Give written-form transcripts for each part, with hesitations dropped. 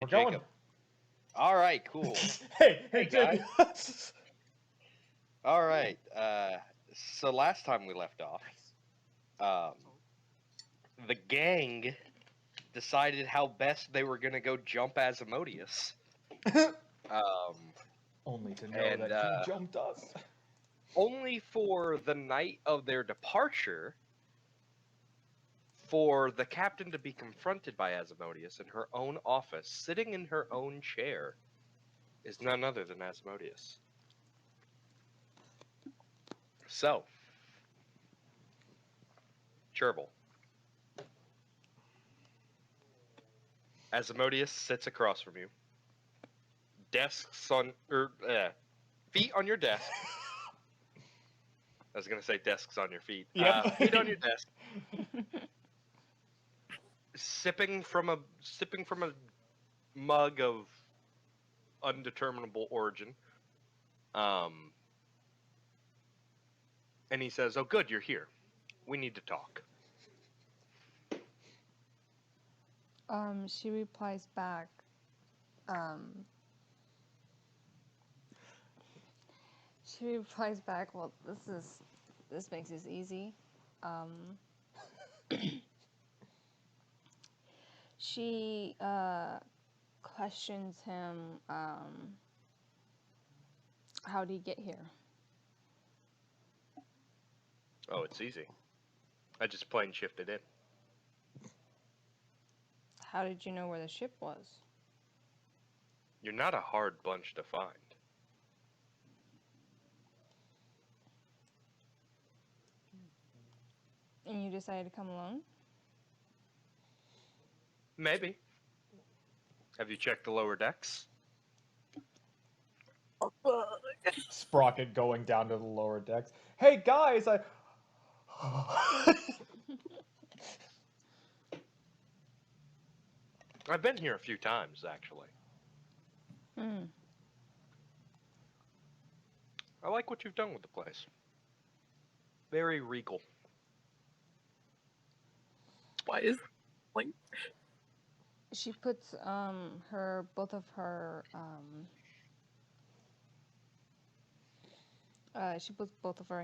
We're going. Jacob. All right, cool. Hey, Hey, Jacob. All right. So last time we left off, the gang decided how best they were gonna go jump Asmodeus. Only to know And, that he jumped us. Only for the night of their departure, for the captain to be confronted by Asmodeus in her own office, sitting in her own chair, is none other than Asmodeus. So, Cherbil. Asmodeus sits across from you. Feet on your desk. I was gonna say desks on your feet. Yep. Feet on your desk. Sipping from a mug of undeterminable origin. And he says, "Oh, good, you're here. We need to talk." She replies back, well, this makes this easy. She, questions him, how did he get here? Oh, it's easy. I just plain shifted in. How did you know where the ship was? You're not a hard bunch to find. And you decided to come alone? Maybe. Have you checked the lower decks? Sprocket going down to the lower decks. Hey guys, I've been here a few times, actually. Hmm. I like what you've done with the place. Very regal. Why is like She puts both of her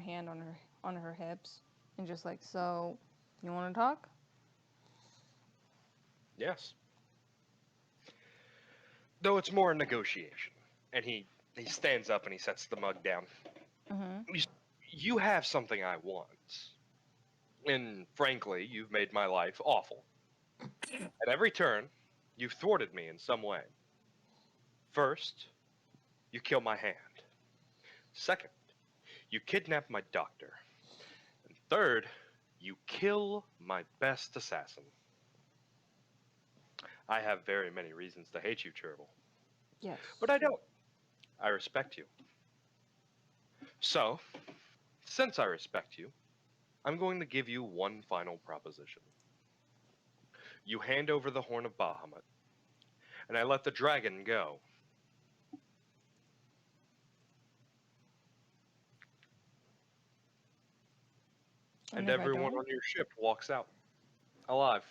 hand on her hips and just like, so you want to talk? Yes. Though it's more a negotiation. And he stands up and he sets the mug down. Mm-hmm. You have something I want. And frankly, you've made my life awful. At every turn, you've thwarted me in some way. First, you kill my hand. Second, you kidnap my doctor. And third, you kill my best assassin. I have very many reasons to hate you, Cherbil. Yes. But I don't. I respect you. So, since I respect you, I'm going to give you one final proposition. You hand over the Horn of Bahamut, and I let the dragon go. And if I everyone don't? on your ship walks out, alive.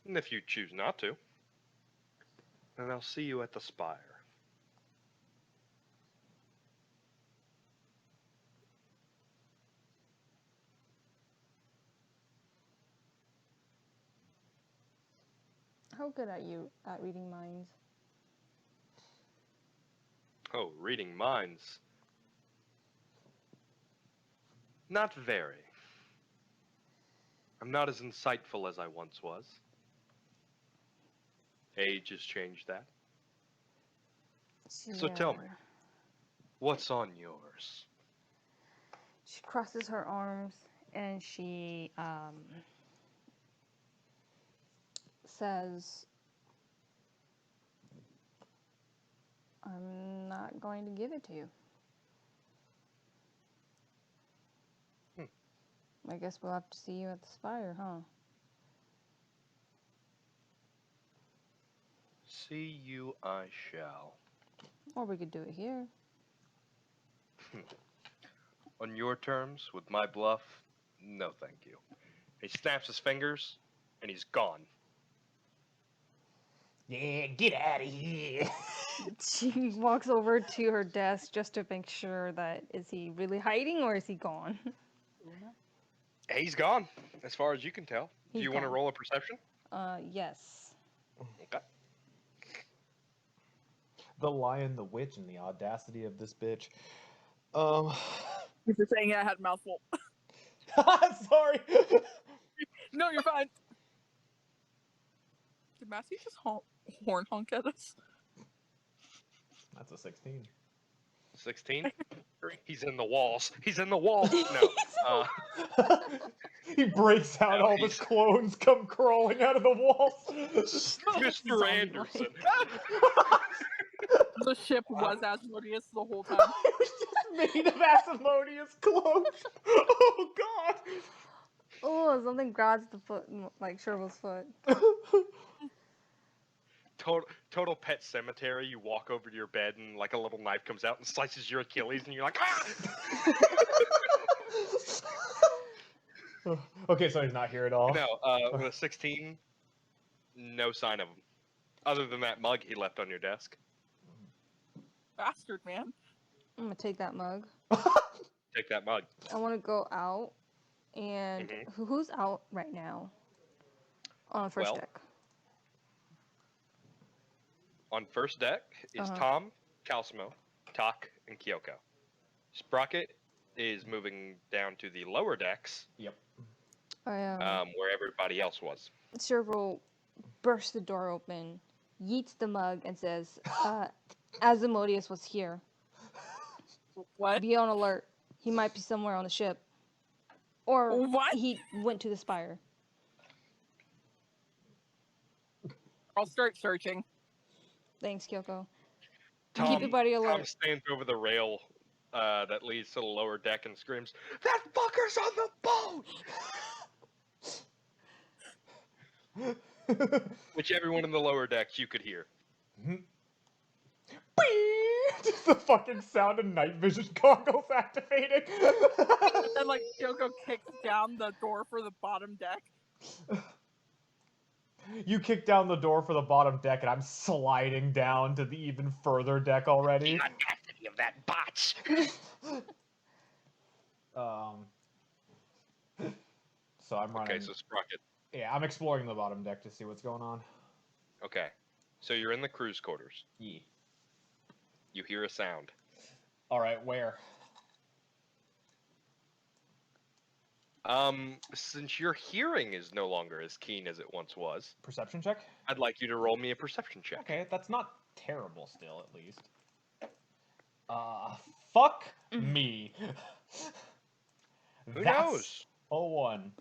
And if you choose not to, then I'll see you at the spire. How good are you at reading minds? Oh, reading minds. Not very. I'm not as insightful as I once was. Age has changed that. So tell me, what's on yours? She crosses her arms and she says, I'm not going to give it to you. I guess we'll have to see you at the spire, huh? See you I shall. Or we could do it here. On your terms, with my bluff, no thank you. He snaps his fingers, and he's gone. Yeah, get out of here. She walks over to her desk just to make sure that is he really hiding or is he gone? He's gone, as far as you can tell. Do He's you want to gone. roll a perception? Yes. Okay. The lion, the witch, and the audacity of this bitch. You're saying I had a mouthful. Sorry. No, you're fine. Did Massey just horn honk at us? That's a 16. 16? He's in the walls. He's in the walls. No. He breaks out, No, all the clones come crawling out of the walls. Mr. Zombie Anderson. The ship was Asmodeus the whole time. It was just made of Asmodeus clones. Oh god. Oh, something grabs the foot, like Sherville's foot. Total pet cemetery. You walk over to your bed and like a little knife comes out and slices your Achilles and you're like, ah! Okay, so he's not here at all. No, with a 16, no sign of him. Other than that mug he left on your desk. Bastard, man. I'm gonna take that mug. Take that mug. I want to go out, and who's out right now? On first Well, deck. On first deck is Tom, Calcimo, Tak, and Kyoko. Sprocket is moving down to the lower decks. Yep. Where everybody else was. Sherville bursts the door open, yeets the mug, and says, Asmodeus was here. What? Be on alert. He might be somewhere on the ship. Or what? He went to the spire. I'll start searching. Thanks, Kyoko. Tom, Keep everybody alert. Tom stands over the rail that leads to the lower deck and screams, "That fucker's on the boat!" Which everyone in the lower decks you could hear. Just the fucking sound of night vision goggles activating. And then, like, Kyoko kicks down the door for the bottom deck. You kick down the door for the bottom deck, and I'm sliding down to the even further deck already. The audacity of that botch! So I'm running. Okay, so Sprocket. Yeah, I'm exploring the bottom deck to see what's going on. Okay, so you're in the crew's quarters. Yeah. You hear a sound. All right, where? Since your hearing is no longer as keen as it once was, Perception check? I'd like you to roll me a perception check. Okay, that's not terrible still, at least. Fuck me. Who That's knows? 01.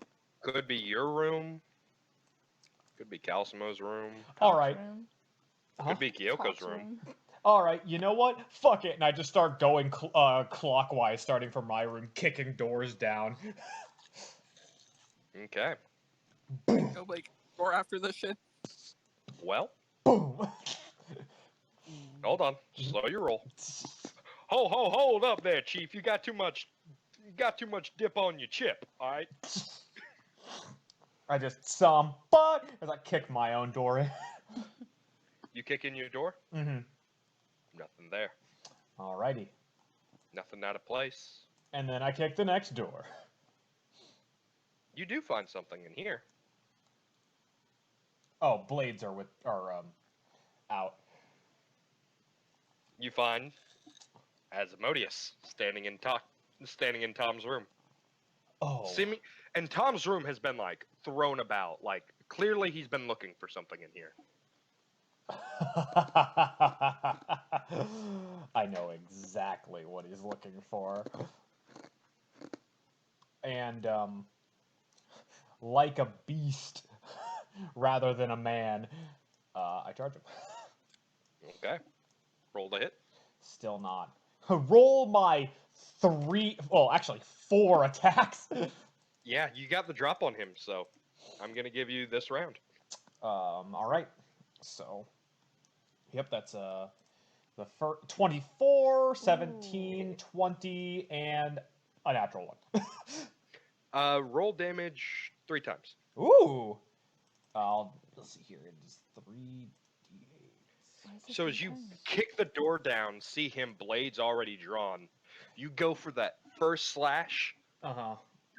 Could be your room. Could be Calcimo's room. All right. Could be Kyoko's room. All right, you know what? Fuck it, and I just start going clockwise, starting from my room, kicking doors down. Okay. Go, like, door after this shit. Well, Boom. hold on. Slow your roll. Hold up there, Chief. You got too much dip on your chip, alright? I just some fuck as I kick my own door in. You kick in your door? Mm-hmm. Nothing there. Alrighty. Nothing out of place. And then I kick the next door. You do find something in here. Oh, blades are out. You find Asmodeus standing in Tom's room. Oh. And Tom's room has been like thrown about. Like clearly he's been looking for something in here. I know exactly what he's looking for. And like a beast rather than a man, I charge him. Okay. Roll to hit. Still not. Roll my 4 attacks. Yeah, you got the drop on him, so I'm gonna give you this round. All right. So, yep, that's the first 24, 17, 20, and a natural one. Roll damage 3 times. Ooh. Let's see here. It is 3 Why is this So in as you turns? kick the door down, see him, blades already drawn. You go for that first slash, Uh-huh.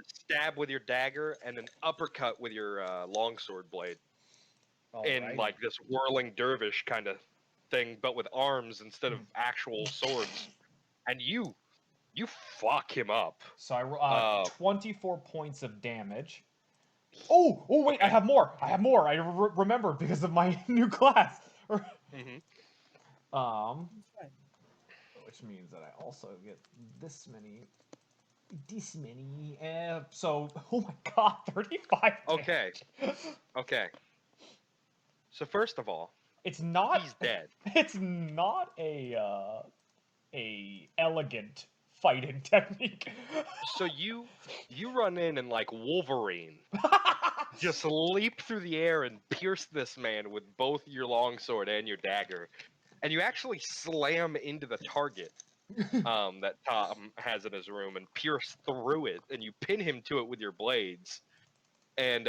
stab with your dagger, and an uppercut with your longsword blade. In Alright. like this whirling dervish kind of thing, but with arms instead of actual swords. And you fuck him up. So I 24 points of damage. Oh, wait, I Okay. have more. I have more. I remember because of my new class. hmm Which means that I also get this many. So, oh my god, 35 Okay. damage. Okay. So first of all, It's not. he's dead. It's not a elegant fighting technique. So you run in and like Wolverine, just leap through the air and pierce this man with both your longsword and your dagger, and you actually slam into the target that Tom has in his room and pierce through it, and you pin him to it with your blades. And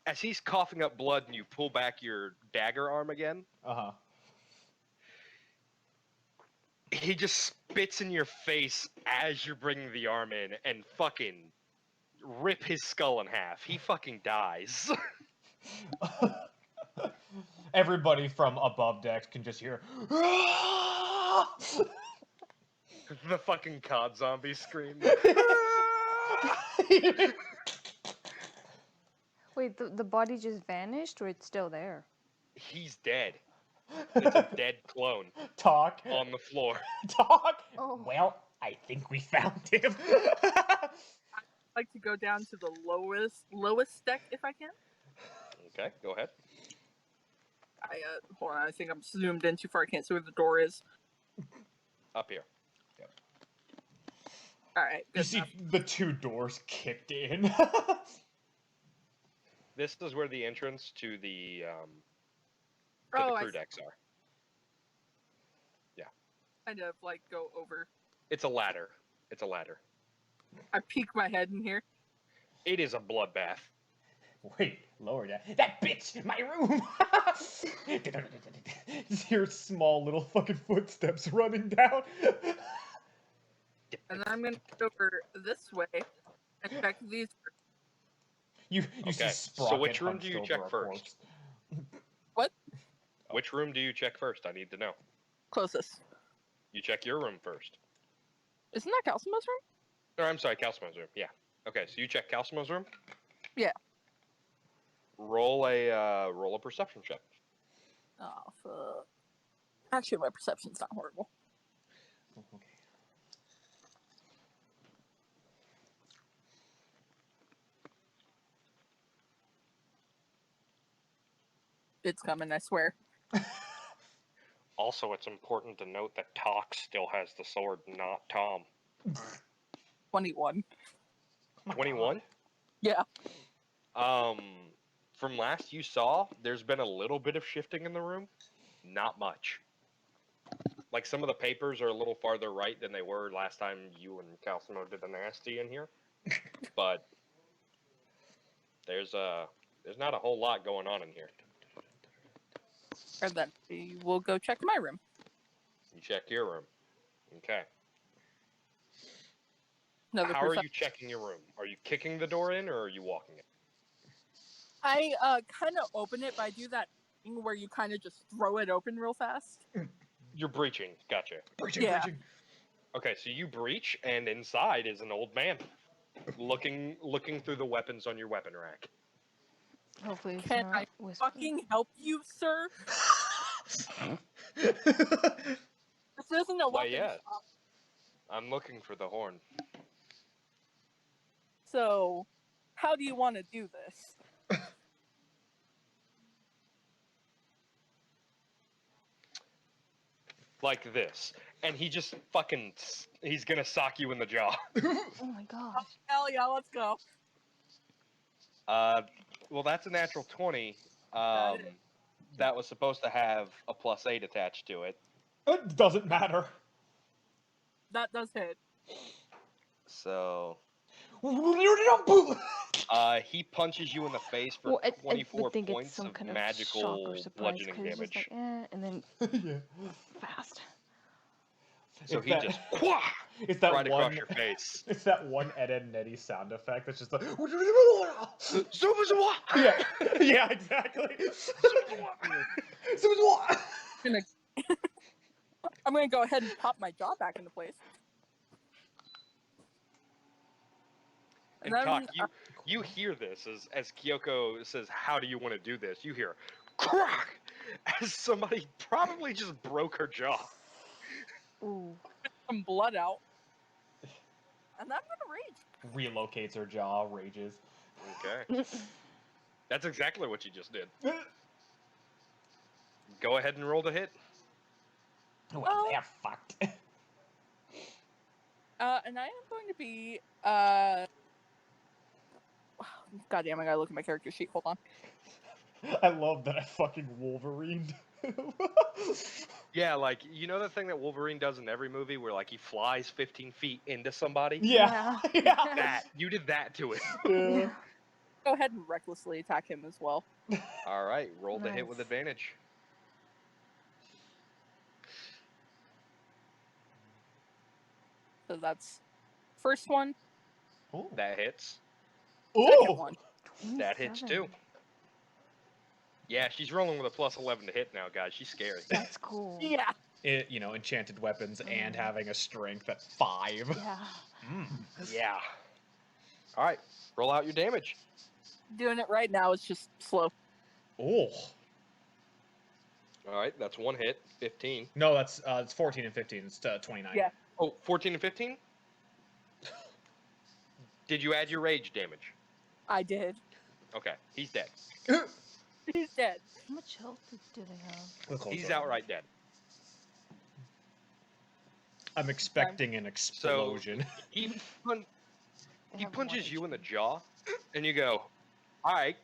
as he's coughing up blood, and you pull back your dagger arm again, Uh-huh. he just spits in your face as you're bringing the arm in and fucking rip his skull in half. He fucking dies. Everybody from above decks can just hear. The fucking cod zombie scream. Wait, the body just vanished, or it's still there? He's dead. It's a dead clone Talk. on the floor. Talk. Oh. Well, I think we found him. I'd like to go down to the lowest deck if I can. Okay, go ahead. I hold on. I think I'm zoomed in too far. I can't see where the door is. Up here. All right. You Good see enough. the two doors kicked in. This is where the entrance to the Oh, I crew see. decks are. Kind of like go over. It's a ladder. It's a ladder. I peek my head in here. It is a bloodbath. Wait, lower that. That bitch! My room! Just hear small little fucking footsteps running down. And then I'm gonna go over this way and check these. You Okay, see so Sprocket which room hunched do you over check a first? What? Which room do you check first? I need to know. Closest. You check your room first. Isn't that Calcimo's room? Or I'm sorry, Calcimo's room. Yeah. Okay, so you check Calcimo's room? Yeah. Roll a perception check. Oh, fuck. Actually, my perception's not horrible. Okay. It's coming, I swear. Also, it's important to note that Tox still has the sword, not Tom. 21. 21? Yeah. From last you saw, there's been a little bit of shifting in the room. Not much. Like some of the papers are a little farther right than they were last time you and Calcimo did the nasty in here. But there's not a whole lot going on in here. And then we'll go check my room. You check your room. Okay. Another How are you checking your room? Are you kicking the door in or are you walking it? I kind of open it, but I do that thing where you kind of just throw it open real fast. You're breaching. Gotcha. Breaching, Yeah. breaching. Okay, so you breach, and inside is an old man, looking through the weapons on your weapon rack. Hopefully it's Can not I Whisper. fucking help you, sir? This isn't a Why, weapon yes. shop. I'm looking for the horn. So, how do you want to do this? Like this. And he just fucking, he's gonna sock you in the jaw. Oh my gosh. Hell yeah, let's go. Well, that's a natural 20. Got it. That was supposed to have a +8 attached to it. It doesn't matter. That does hit. So, He punches you in the face for Well, I 24 would think it's points some of kind of shock or magical surprise bludgeoning because it's just damage. like, and then Yeah. fast. So It's he that- just "Wah!" It's that right across one. your face. It's that one Ed and Nettie sound effect that's just like. Super Zawa! Yeah. Yeah. Exactly. I'm gonna go ahead and pop my jaw back into place. And Talk, you hear this as Kyoko says, "How do you want to do this?" You hear crack as somebody probably just broke her jaw. Ooh. some blood out. And I'm gonna rage. Relocates her jaw, rages. Okay. That's exactly what you just did. Go ahead and roll the hit. Well, they're fucked. And I am going to be goddamn, I gotta look at my character sheet. Hold on. I love that I fucking Wolverined. Yeah, like, you know the thing that Wolverine does in every movie where, like, he flies 15 feet into somebody? Yeah. Yeah. That. You did that to it. Yeah. Go ahead and recklessly attack him as well. Alright, roll the hit with Nice. advantage. So that's first one, Ooh. That hits. second Ooh. one. That hits too. Yeah, she's rolling with a plus 11 to hit now, guys. She's scary. That's cool. Yeah. You know, enchanted weapons and having a strength at 5. Yeah. Yeah. Alright, roll out your damage. Doing it right now, it's just slow. Oh. Alright, that's one hit. 15. No, that's it's 14 and 15. It's 29. Yeah. Oh, 14 and 15? Did you add your rage damage? I did. Okay, he's dead. He's dead. How much health do they have? Look He's closer. outright dead. I'm expecting an explosion. He They have punches 1 you in the HP. jaw, and you go, alright.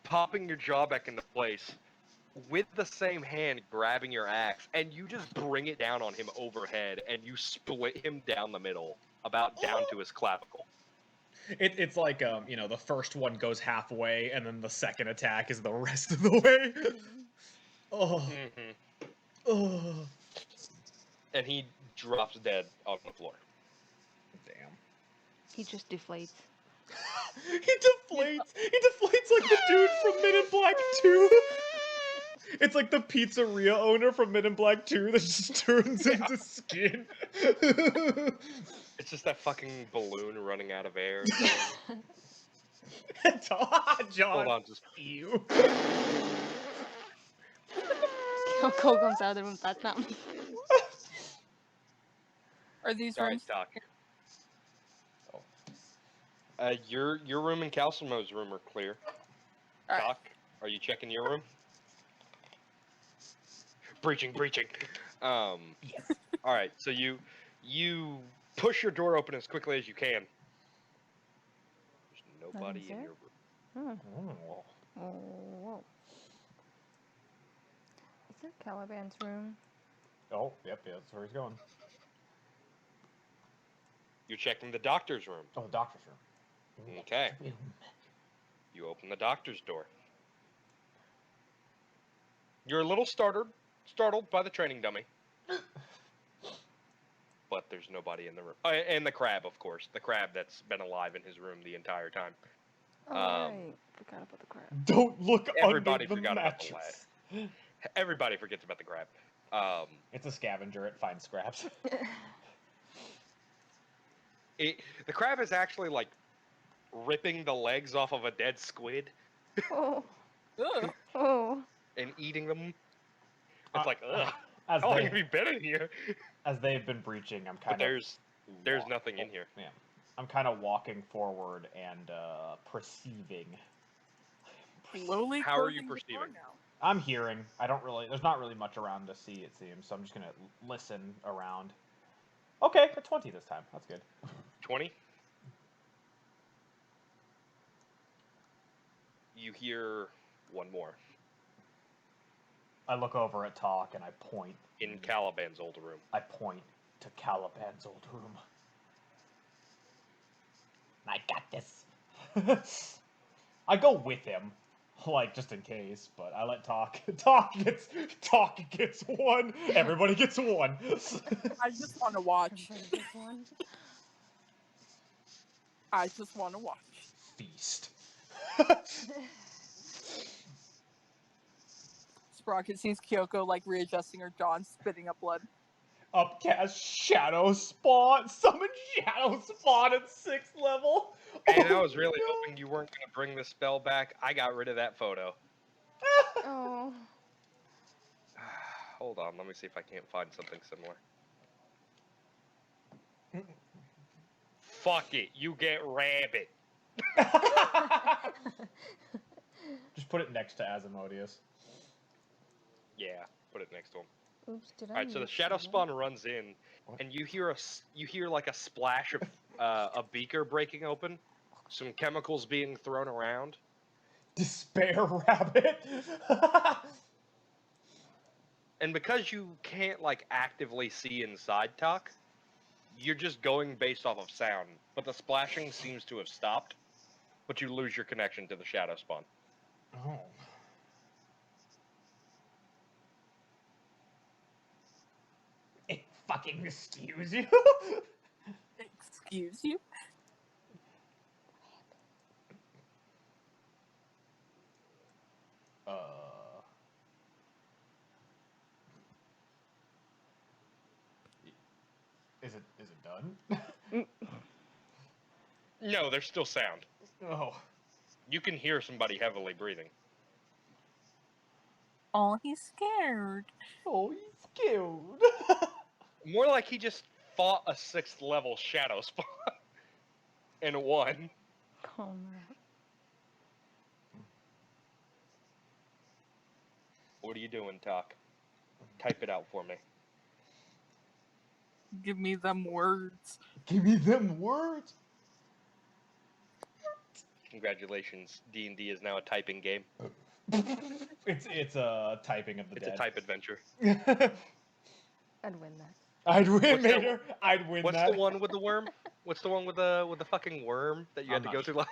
Popping your jaw back into place with the same hand grabbing your axe, and you just bring it down on him overhead, and you split him down the middle, about down to his clavicle. It's like you know, the first one goes halfway, and then the second attack is the rest of the way. Oh. Mm-hmm. Oh. And he drops dead on the floor. Damn. He just deflates. He deflates like the dude from Men in Black 2. It's like the pizzeria owner from Men in Black 2 that just turns into skin. It's just that fucking balloon running out of air. John. Hold on, just You. Cole comes out of the room. That's not me. Are these Alright, rooms? Doc. Your room and Calcimo's room are clear. All right. Doc, are you checking your room? Breaching. Yes. Alright, so you push your door open as quickly as you can. There's nobody in there? your room. Oh. Is it Caliban's room? Oh, yep, that's where he's going. You're checking the doctor's room. Oh, the doctor's room. Okay. You open the doctor's door. You're a little startled by the training dummy. But there's nobody in the room. And the crab, of course. The crab that's been alive in his room the entire time. Oh, right. Forgot about the crab. Don't look Everybody under the forgot about the mattress. Everybody forgets about the crab. It's a scavenger. It finds scraps. The crab is actually like ripping the legs off of a dead squid Oh. Ugh. Oh. and eating them. It's like, ugh. As How long they, have you been in here? as they've been breaching, I'm But kind of. there's nothing in here. Yeah, I'm kind of walking forward and perceiving. Slowly. How are you closing the door perceiving? now. I'm hearing. I don't really. There's not really much around to see. It seems. So I'm just gonna listen around. Okay, a 20 this time. That's good. 20? You hear one more I look over at Talk and I point. in Caliban's old room. I point to Caliban's old room. I got this. I go with him, like just in case, but I let Talk. Talk gets one. Everybody gets one. I just want to watch. Everybody gets one. I just want to watch. Feast. Sprocket sees Kyoko like readjusting her jaw and spitting up blood. Upcast Shadow Spawn. Summon Shadow Spawn at 6th level. And Oh, I was really no. hoping you weren't going to bring the spell back. I got rid of that photo. Oh. Hold on, let me see if I can't find something similar. Fuck it, you get rabbit. Just put it next to Asimodeus. Yeah, put it next to him. Oops, did I? All right, so the mix shadow it up? spawn runs in, and you hear like a splash of a beaker breaking open, some chemicals being thrown around. Despair Rabbit. And because you can't like actively see inside Talk, you're just going based off of sound. But the splashing seems to have stopped, but you lose your connection to the shadow spawn. Oh. It fucking excuse you. Excuse you? Is it done? No, there's still sound. Oh. You can hear somebody heavily breathing. Oh, he's scared. Oh, he's scared. More like he just fought a 6th level shadow spawn and won. Oh no. What are you doing, Talk? Type it out for me. Give me them words. Give me them words. Congratulations, D&D is now a typing game. It's a typing of the It's dead. a type adventure. I'd win that. I'd win, What's that Mater. I'd win What's that. the one with the worm? What's the one with the fucking worm that you had I'm to go not through?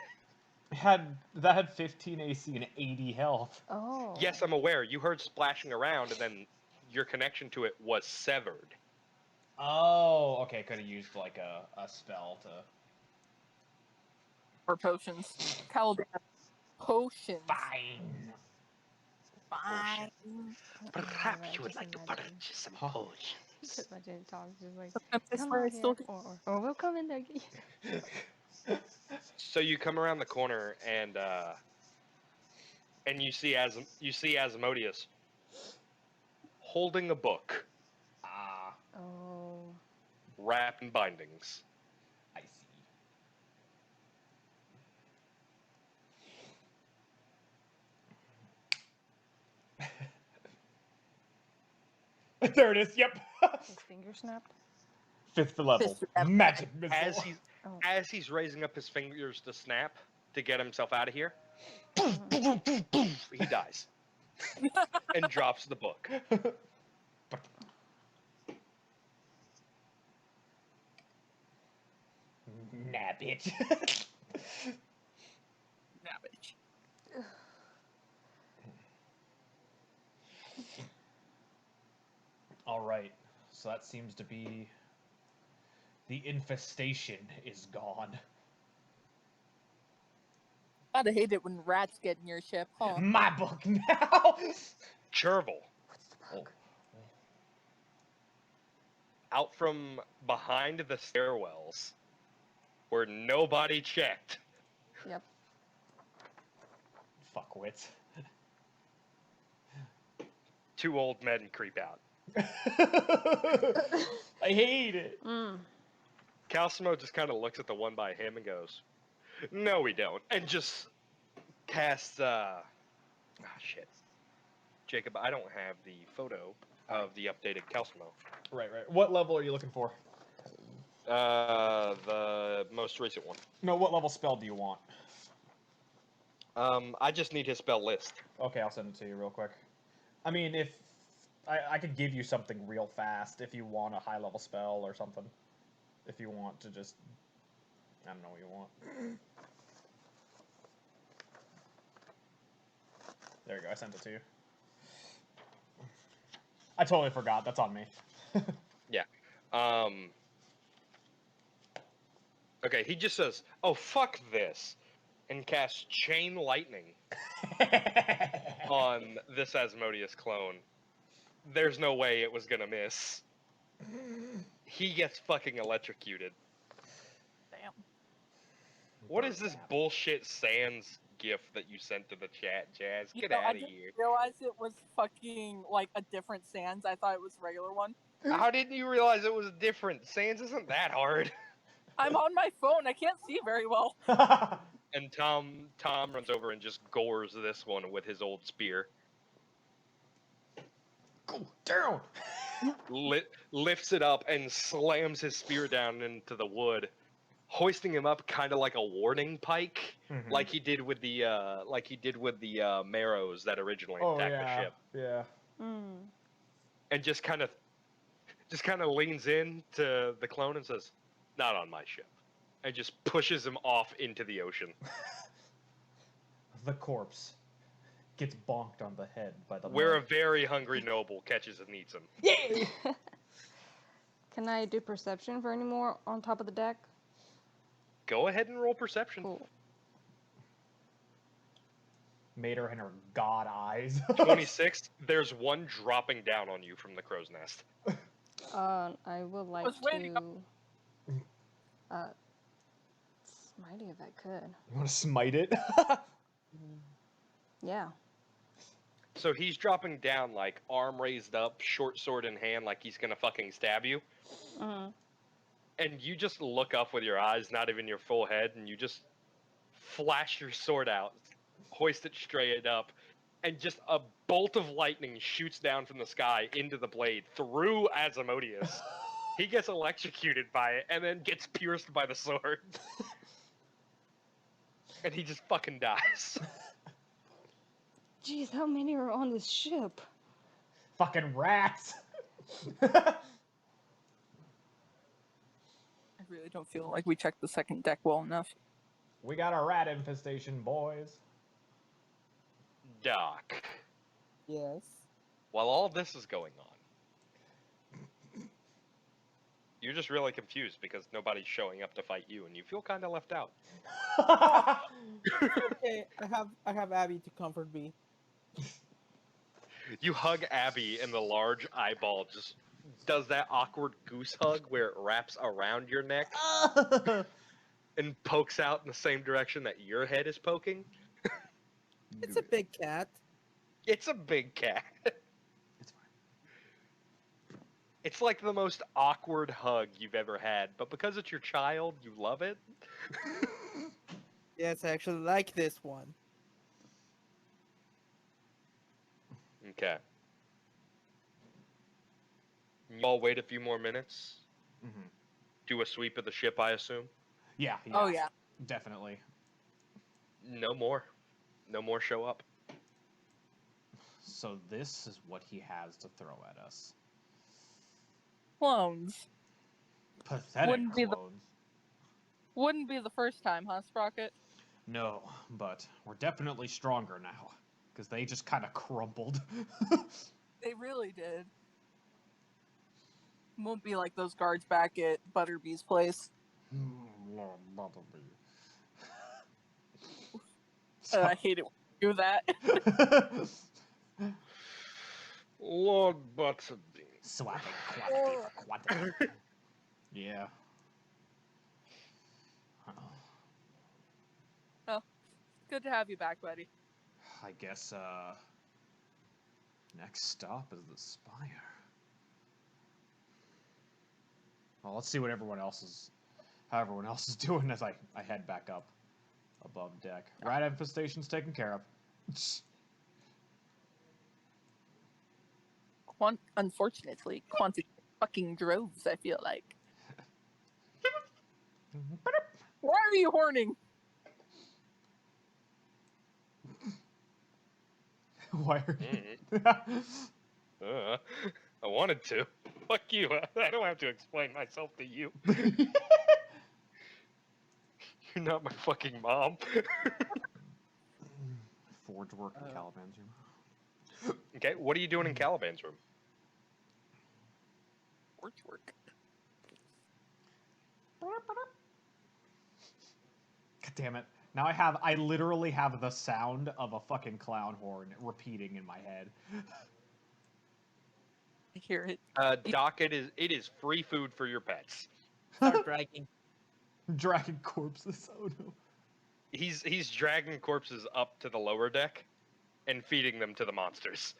That had 15 AC and 80 health. Oh. Yes, I'm aware. You heard splashing around, and then your connection to it was severed. Oh, okay. Could have used like a spell to. For potions. Caliban. Potions. Fine. Fine. Perhaps you would like to purchase some Huh. potions. Just imagine Tom just like, Sometimes I come swear I out still here, or we'll come in there. So you come around the corner, and you see Asimodeus holding a book Ah, Oh. wrapped in bindings. I see. There it is. Yep. His finger snapped. 5th level. Fifth level. Magic missile. As he's raising up his fingers to snap to get himself out of here, he dies and drops the book. Nab it. Nah, bitch. All right. So that seems to be the infestation is gone. Gotta hate it when rats get in your ship, huh? My book now. Chervil, What's the book? out from behind the stairwells, where nobody checked. Yep. Fuckwits. 2 old men creep out. I hate it. Calcimo just kind of looks at the one by him and goes, "No, we don't," and just casts. Shit, Jacob, I don't have the photo of the updated Calcimo. Right. What level are you looking for? The most recent one. No, what level spell do you want? I just need his spell list. Okay, I'll send it to you real quick. I mean, if I could give you something real fast if you want a high level spell or something. If you want to just I don't know what you want. There you go, I sent it to you. I totally forgot, that's on me. Okay, he just says, "Oh fuck this," and casts chain lightning on this Asmodeus clone. There's no way it was gonna miss. He gets fucking electrocuted. Damn. What is this bullshit Sans gif that you sent to the chat, Jazz? You Get know, out I of didn't here. realize it was fucking like a different Sans. I thought it was a regular one. How didn't you realize it was different? Sans isn't that hard. I'm on my phone. I can't see very well. And Tom runs over and just gores this one with his old spear. Go down! Lifts it up and slams his spear down into the wood, hoisting him up kind of like a warning pike, like he did with the Marrows that originally attacked the ship. Yeah. And just kind of leans in to the clone and says, "Not on my ship," and just pushes him off into the ocean. The corpse gets bonked on the head by the Where a mud. very hungry noble catches and eats him. Yay! Can I do perception for any more on top of the deck? Go ahead and roll perception. Cool. Made her in her god eyes. 26. There's one dropping down on you from the crow's nest. I would like Was waiting to smite it if I could. You want to smite it? Yeah. So he's dropping down, like, arm raised up, short sword in hand, like he's gonna fucking stab you. And you just look up with your eyes, not even your full head, and you just flash your sword out, hoist it straight up, and just a bolt of lightning shoots down from the sky into the blade, through Asmodeus. He gets electrocuted by it, and then gets pierced by the sword. And he just fucking dies. Jeez, how many are on this ship? Fucking rats! I really don't feel like we checked the second deck well enough. We got a rat infestation, boys. Doc, Yes. while all this is going on, you're just really confused because nobody's showing up to fight you, and you feel kind of left out. Okay, I have Abby to comfort me. You hug Abby, and the large eyeball just does that awkward goose hug where it wraps around your neck and pokes out in the same direction that your head is poking. It's a big cat. It's a big cat. It's fine. It's like the most awkward hug you've ever had, but because it's your child, you love it. Yes, I actually like this one. Okay. You all wait a few more minutes. Do a sweep of the ship, I assume. Yeah. Oh yeah. Definitely. No more. No more show up. So this is what he has to throw at us. Clones. Pathetic Wouldn't be the- clones. Wouldn't be the first time, huh, Sprocket? No, but we're definitely stronger now. Because they just kind of crumbled. They really did. Won't be like those guards back at Butterbee's place. I hate it when you do that. Lord Butterbean. Swapping quantity. Yeah. Good to have you back, buddy. I guess, next stop is the spire. Well, let's see what how everyone else is doing as I head back up above deck. Rat infestation's taken care of. Unfortunately, quantity fucking droves, I feel like. Why are you horning? Why are you... I wanted to. Fuck you. I don't have to explain myself to you. You're not my fucking mom. Forge work in Uh, Caliban's room. Okay, what are you doing in Caliban's room? Work. God damn it. Now I literally have the sound of a fucking clown horn repeating in my head. I hear it. Doc, it is free food for your pets. Start dragging. Dragging corpses, oh no. He's dragging corpses up to the lower deck and feeding them to the monsters.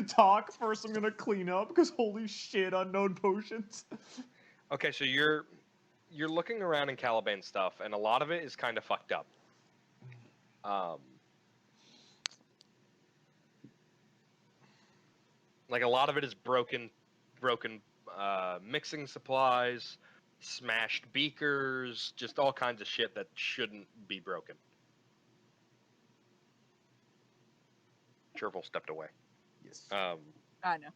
Talk, first I'm gonna clean up, because holy shit, unknown potions. Okay, so you're looking around in Caliban stuff, and a lot of it is kind of fucked up. Like a lot of it is broken mixing supplies, smashed beakers, just all kinds of shit that shouldn't be broken. Chervil stepped away. Yes. I know.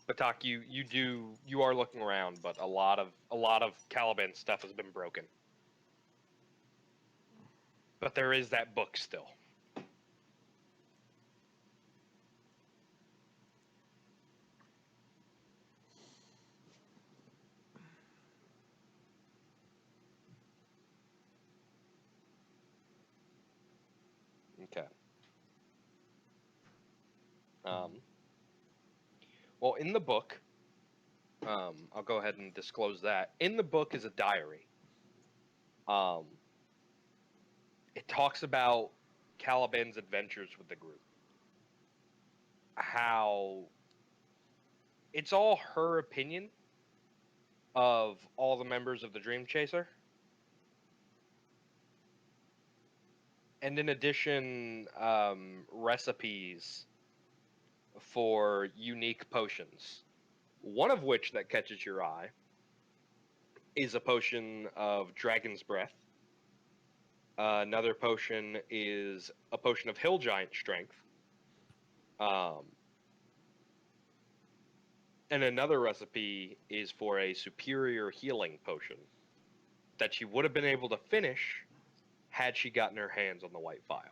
Batak, you are looking around, but a lot of Caliban stuff has been broken. But there is that book still. Okay. Well, in the book, I'll go ahead and disclose that. In the book is a diary. It talks about Caliban's adventures with the group. How it's all her opinion of all the members of the Dreamchaser. And in addition, recipes for unique potions. One of which that catches your eye is a potion of Dragon's Breath. Another potion is a potion of Hill Giant Strength. And another recipe is for a superior healing potion that she would have been able to finish had she gotten her hands on the white vial.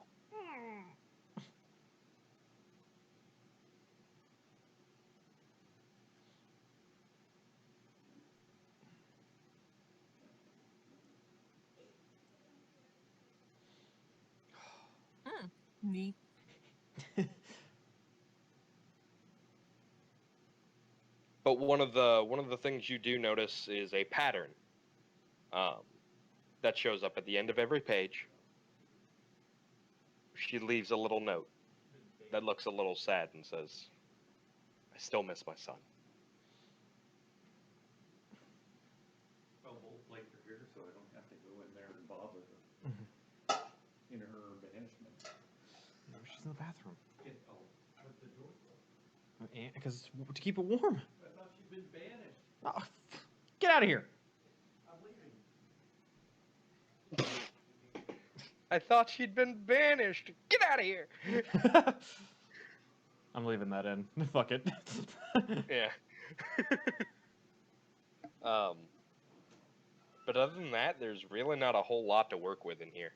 Neat. But one of the things you do notice is a pattern that shows up at the end of every page. She leaves a little note that looks a little sad and says, "I still miss my son." Well, both Blake are here, so I don't have to go in there and bother her in her banishment. No, she's in the bathroom. What's the door for? Because to keep it warm. I thought she'd been banished. Oh, get out of here. I'm leaving. I thought she'd been banished. Get out of here. I'm leaving that in. Fuck it. Yeah. But other than that, there's really not a whole lot to work with in here.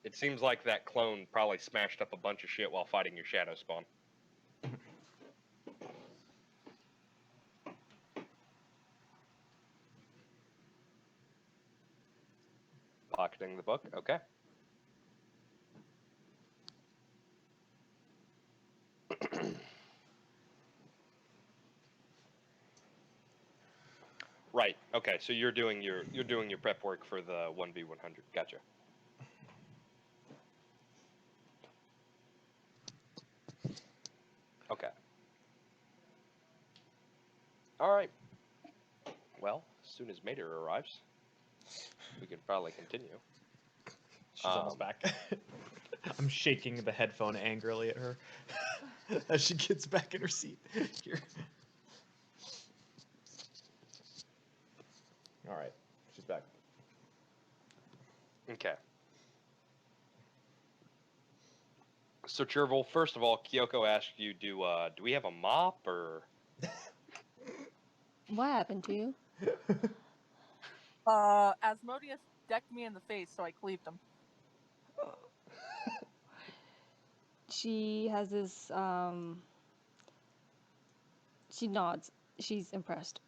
It seems like that clone probably smashed up a bunch of shit while fighting your shadow spawn. Pocketing the book, okay. Right. Okay. So you're doing your prep work for the 1v100. Gotcha. Okay. All right. Well, as soon as Mater arrives, we can probably continue. She's almost back. I'm shaking the headphone angrily at her as she gets back in her seat. Here. All right, she's back. Okay. So Chervil, first of all, Kyoko asked you, do we have a mop or? What happened to you? Asmodeus decked me in the face, so I cleaved him. She has this, she nods. She's impressed.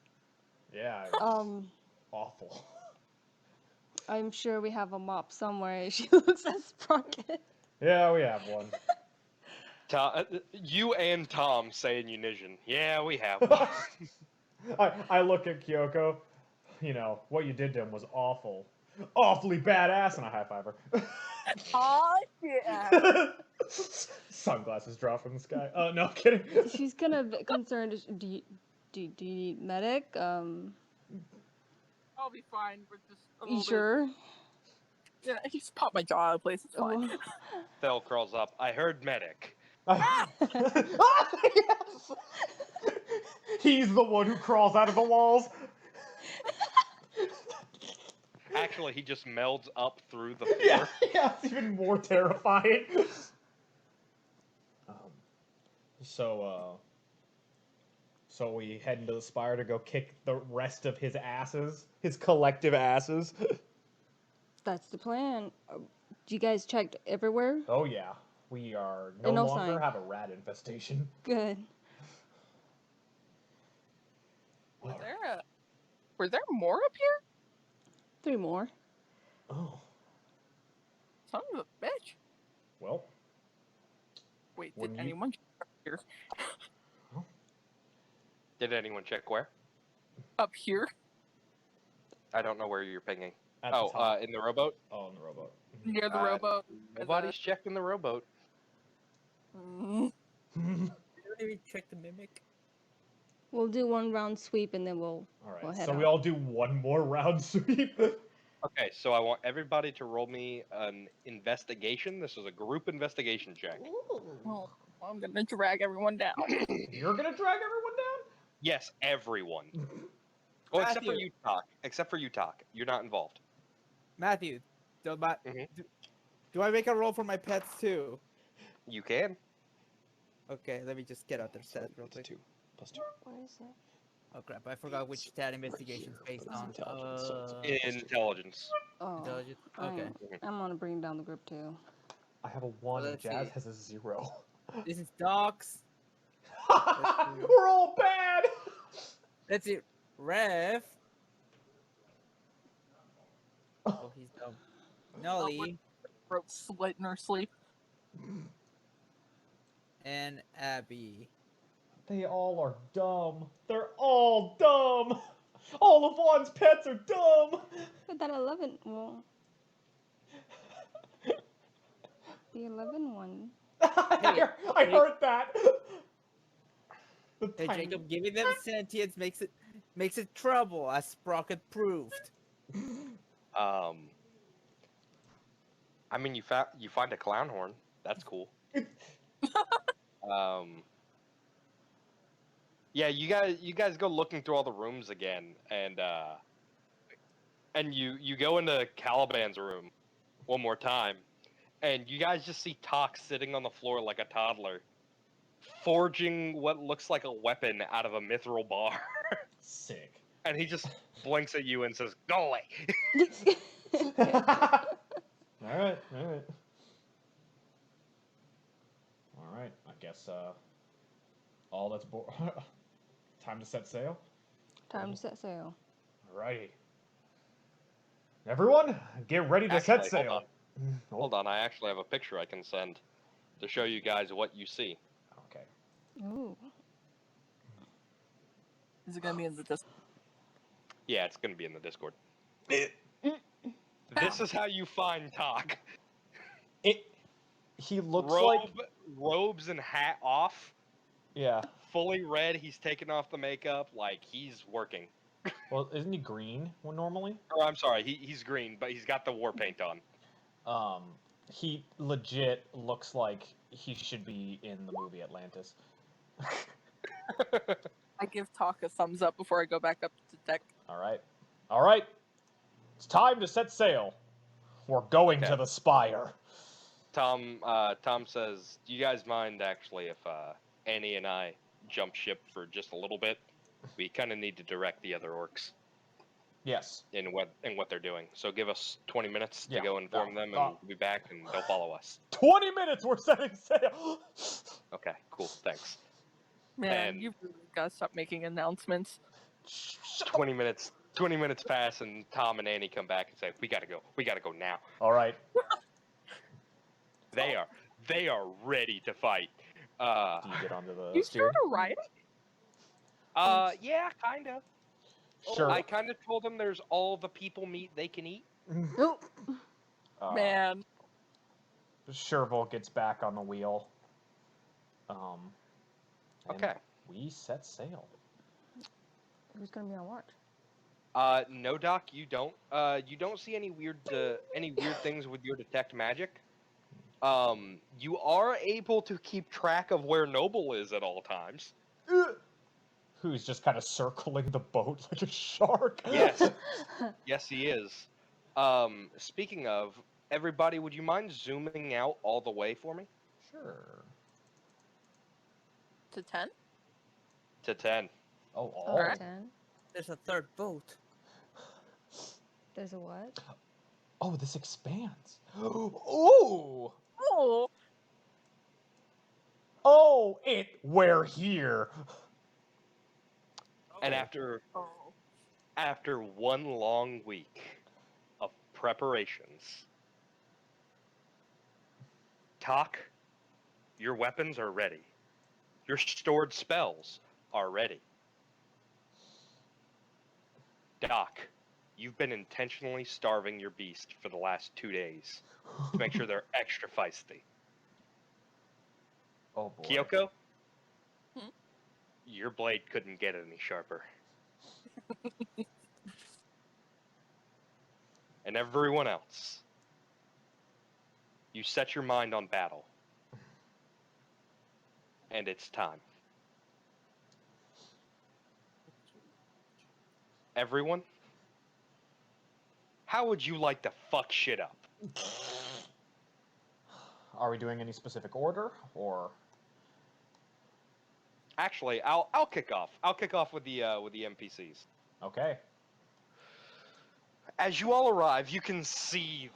Yeah, it was awful. I'm sure we have a mop somewhere. She looks at Sprocket. Yeah, we have one. You and Tom say in unison, yeah, we have one. I look at Kyoko. You know, what you did to him was awful. Awfully badass, and I high-five her. Aw, yeah. Sunglasses drop from the sky. Oh, no, kidding. She's kind of concerned. Do you need medic? I'll be fine with just a You little sure? bit. Yeah, he just popped my jaw out of place. It's fine. Oh. Thel crawls up. I heard medic. Ah, yes! He's the one who crawls out of the walls. Actually, he just melds up through the floor. Yeah, it's even more terrifying. So we head into the spire to go kick the rest of his asses, his collective asses. That's the plan. You guys checked everywhere? Oh yeah, we are no And no longer sign. have a rat infestation. Good. Were there more up here? 3 more. Oh, Son of a bitch. well. Wait, When did you- anyone check up here? Did anyone check where? Up here? I don't know where you're pinging. At the top. In the rowboat? Oh, in the rowboat. Near the Uh, rowboat? Nobody's checking the rowboat. Mm. You don't even check the mimic. We'll do 1 round sweep and then we'll All right, We'll head so we out. all do one more round sweep. Okay, so I want everybody to roll me an investigation. This is a group investigation check. Well, I'm gonna drag everyone down. You're gonna drag everyone down? Yes, everyone. Well, except for Matthew. you, Talk. Except for you, Talk. You're not involved. Matthew, Mhm. do I make a roll for my pets too? You can. Okay, let me just get out their stats real quick. Plus 2. Where is it? Oh crap, I forgot which stat investigation is based on. Intelligence, so Intelligence. Oh. Intelligence. I Okay. am- I'm gonna bring down the group too. I have a 1 and let's Jazz see. has a 0. This is docs. We're all bad! Let's see. Ref. Oh, he's dumb. Nolly Throat slit in her sleep. and Abby. They all are dumb. They're all dumb! All of Juan's pets are dumb! But that 11, well, the 11 one. I heard that! The Hey tiny- Jacob, giving them sentience makes it trouble, as Sprocket proved. I mean, you find a clown horn. That's cool. Yeah, you guys go looking through all the rooms again, and you go into Caliban's room one more time, and you guys just see Tox sitting on the floor like a toddler, forging what looks like a weapon out of a mithril bar. Sick. And he just blinks at you and says, "Go away." Alright. Alright, I guess, all that's time to set sail? Time to set sail. Alrighty. Everyone, get ready to set Actually, sail. Hold on, I actually have a picture I can send to show you guys what you see. Okay. Ooh. Is it gonna be in the Discord? Yeah, it's gonna be in the Discord. This is how you find Talk. He looks like... Robes and hat off, Yeah. fully red. He's taking off the makeup, like he's working. Well, isn't he green normally? Or I'm sorry, he's green, but he's got the war paint on. He legit looks like he should be in the movie Atlantis. I give Talk a thumbs up before I go back up to deck. Alright. It's time to set sail. We're going Okay. to the spire. Tom says, "Do you guys mind actually if Annie and I jump ship for just a little bit? We kind of need to direct the other orcs." Yes. in what they're doing. So give us 20 minutes to Yeah, go inform them, and we'll be back, and they'll follow us. 20 minutes. We're setting sail. Okay, cool, thanks. Man, And- you really gotta stop making announcements. 20 minutes pass, and Tom and Annie come back and say, "We gotta go now." All right. They are ready to fight. Do you get onto the You steer? start a riot? Yeah, kind of. Sure. I kind of told them there's all the people meat they can eat. Nope. Man. Sherville gets back on the wheel. And Okay. We set sail. Who's gonna be on watch? No, Doc, you don't. You don't see any weird things with your detect magic. You are able to keep track of where Noble is at all times. Who's just kind of circling the boat like a shark. Yes. Yes, he is. Speaking of, everybody, would you mind zooming out all the way for me? Sure. To 10? To 10. Oh, all. Alright. 10. There's a third boat. There's a what? Oh, this expands. Ooh. Oh! Oh, we're here. And after Oh. one long week of preparations, Talk, your weapons are ready. Your stored spells are ready. Doc, you've been intentionally starving your beast for the last 2 days to make sure they're extra feisty. Oh boy. Kyoko, Hmm? your blade couldn't get any sharper. And everyone else, you set your mind on battle. And it's time. Everyone, how would you like to fuck shit up? Are we doing any specific order or? Actually, I'll kick off. I'll kick off with the NPCs. Okay. As you all arrive, you can see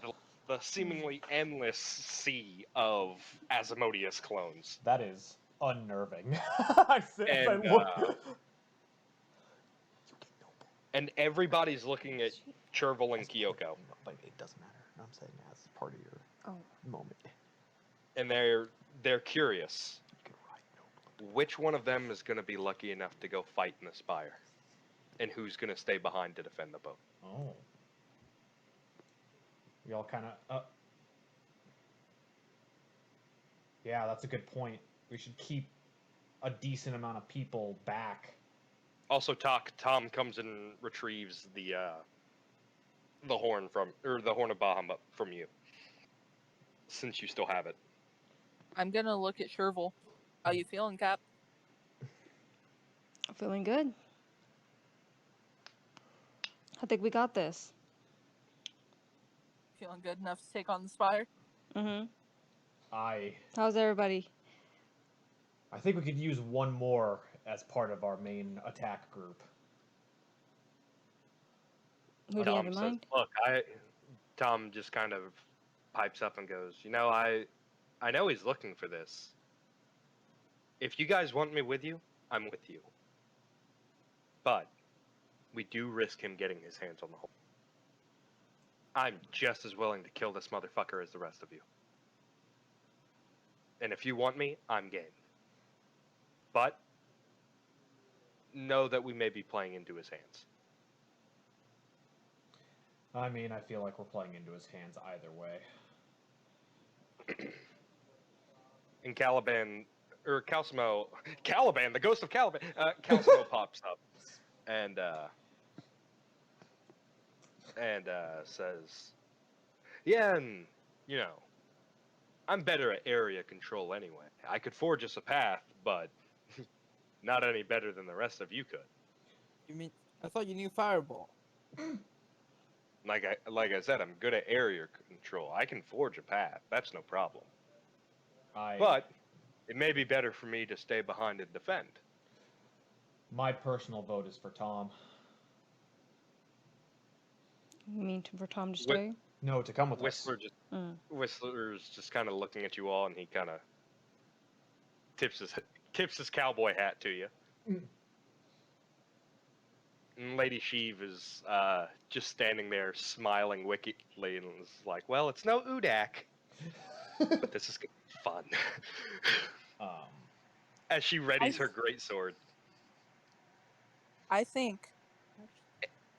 the seemingly endless sea of Asmodeus clones. That is unnerving. I sit as I And, look. And everybody's looking at Chervil and Kyoko. But it doesn't matter. I'm saying as part of your moment. And they're curious. Which one of them is going to be lucky enough to go fight in the spire? And who's going to stay behind to defend the boat? Oh. We all kind of. Yeah, that's a good point. We should keep a decent amount of people back. Also, Tom comes and retrieves the horn the horn of Bahamut from you, since you still have it. I'm gonna look at Sherville. How you feeling, Cap? Feeling good. I think we got this. Feeling good enough to take on the Spire? Mm-hmm. I How's everybody? think we could use one more as part of our main attack group. Who do you have in Tom mind? says, "Look, Tom just kind of pipes up and goes, I know he's looking for this. If you guys want me with you, I'm with you. But we do risk him getting his hands on the whole. I'm just as willing to kill this motherfucker as the rest of you. And if you want me, I'm game. But know that we may be playing into his hands." I mean, I feel like we're playing into his hands either way. And Caliban, the ghost of Caliban, Calcimo pops up and says, "Yeah, and I'm better at area control anyway. I could forge us a path, but not any better than the rest of you could. You mean I thought you knew Fireball? Like I said, I'm good at area control. I can forge a path. That's no problem. But it may be better for me to stay behind and defend." My personal vote is for Tom. You mean for Tom to Whi- stay? No, to come with Whistler us. just Mm. Whistler's just kind of looking at you all, and he kind of tips his cowboy hat to you. Mm. And Lady Sheev is just standing there smiling wickedly and is like, "Well, it's no Udak, but this is gonna be fun." Um, As she readies her greatsword. I think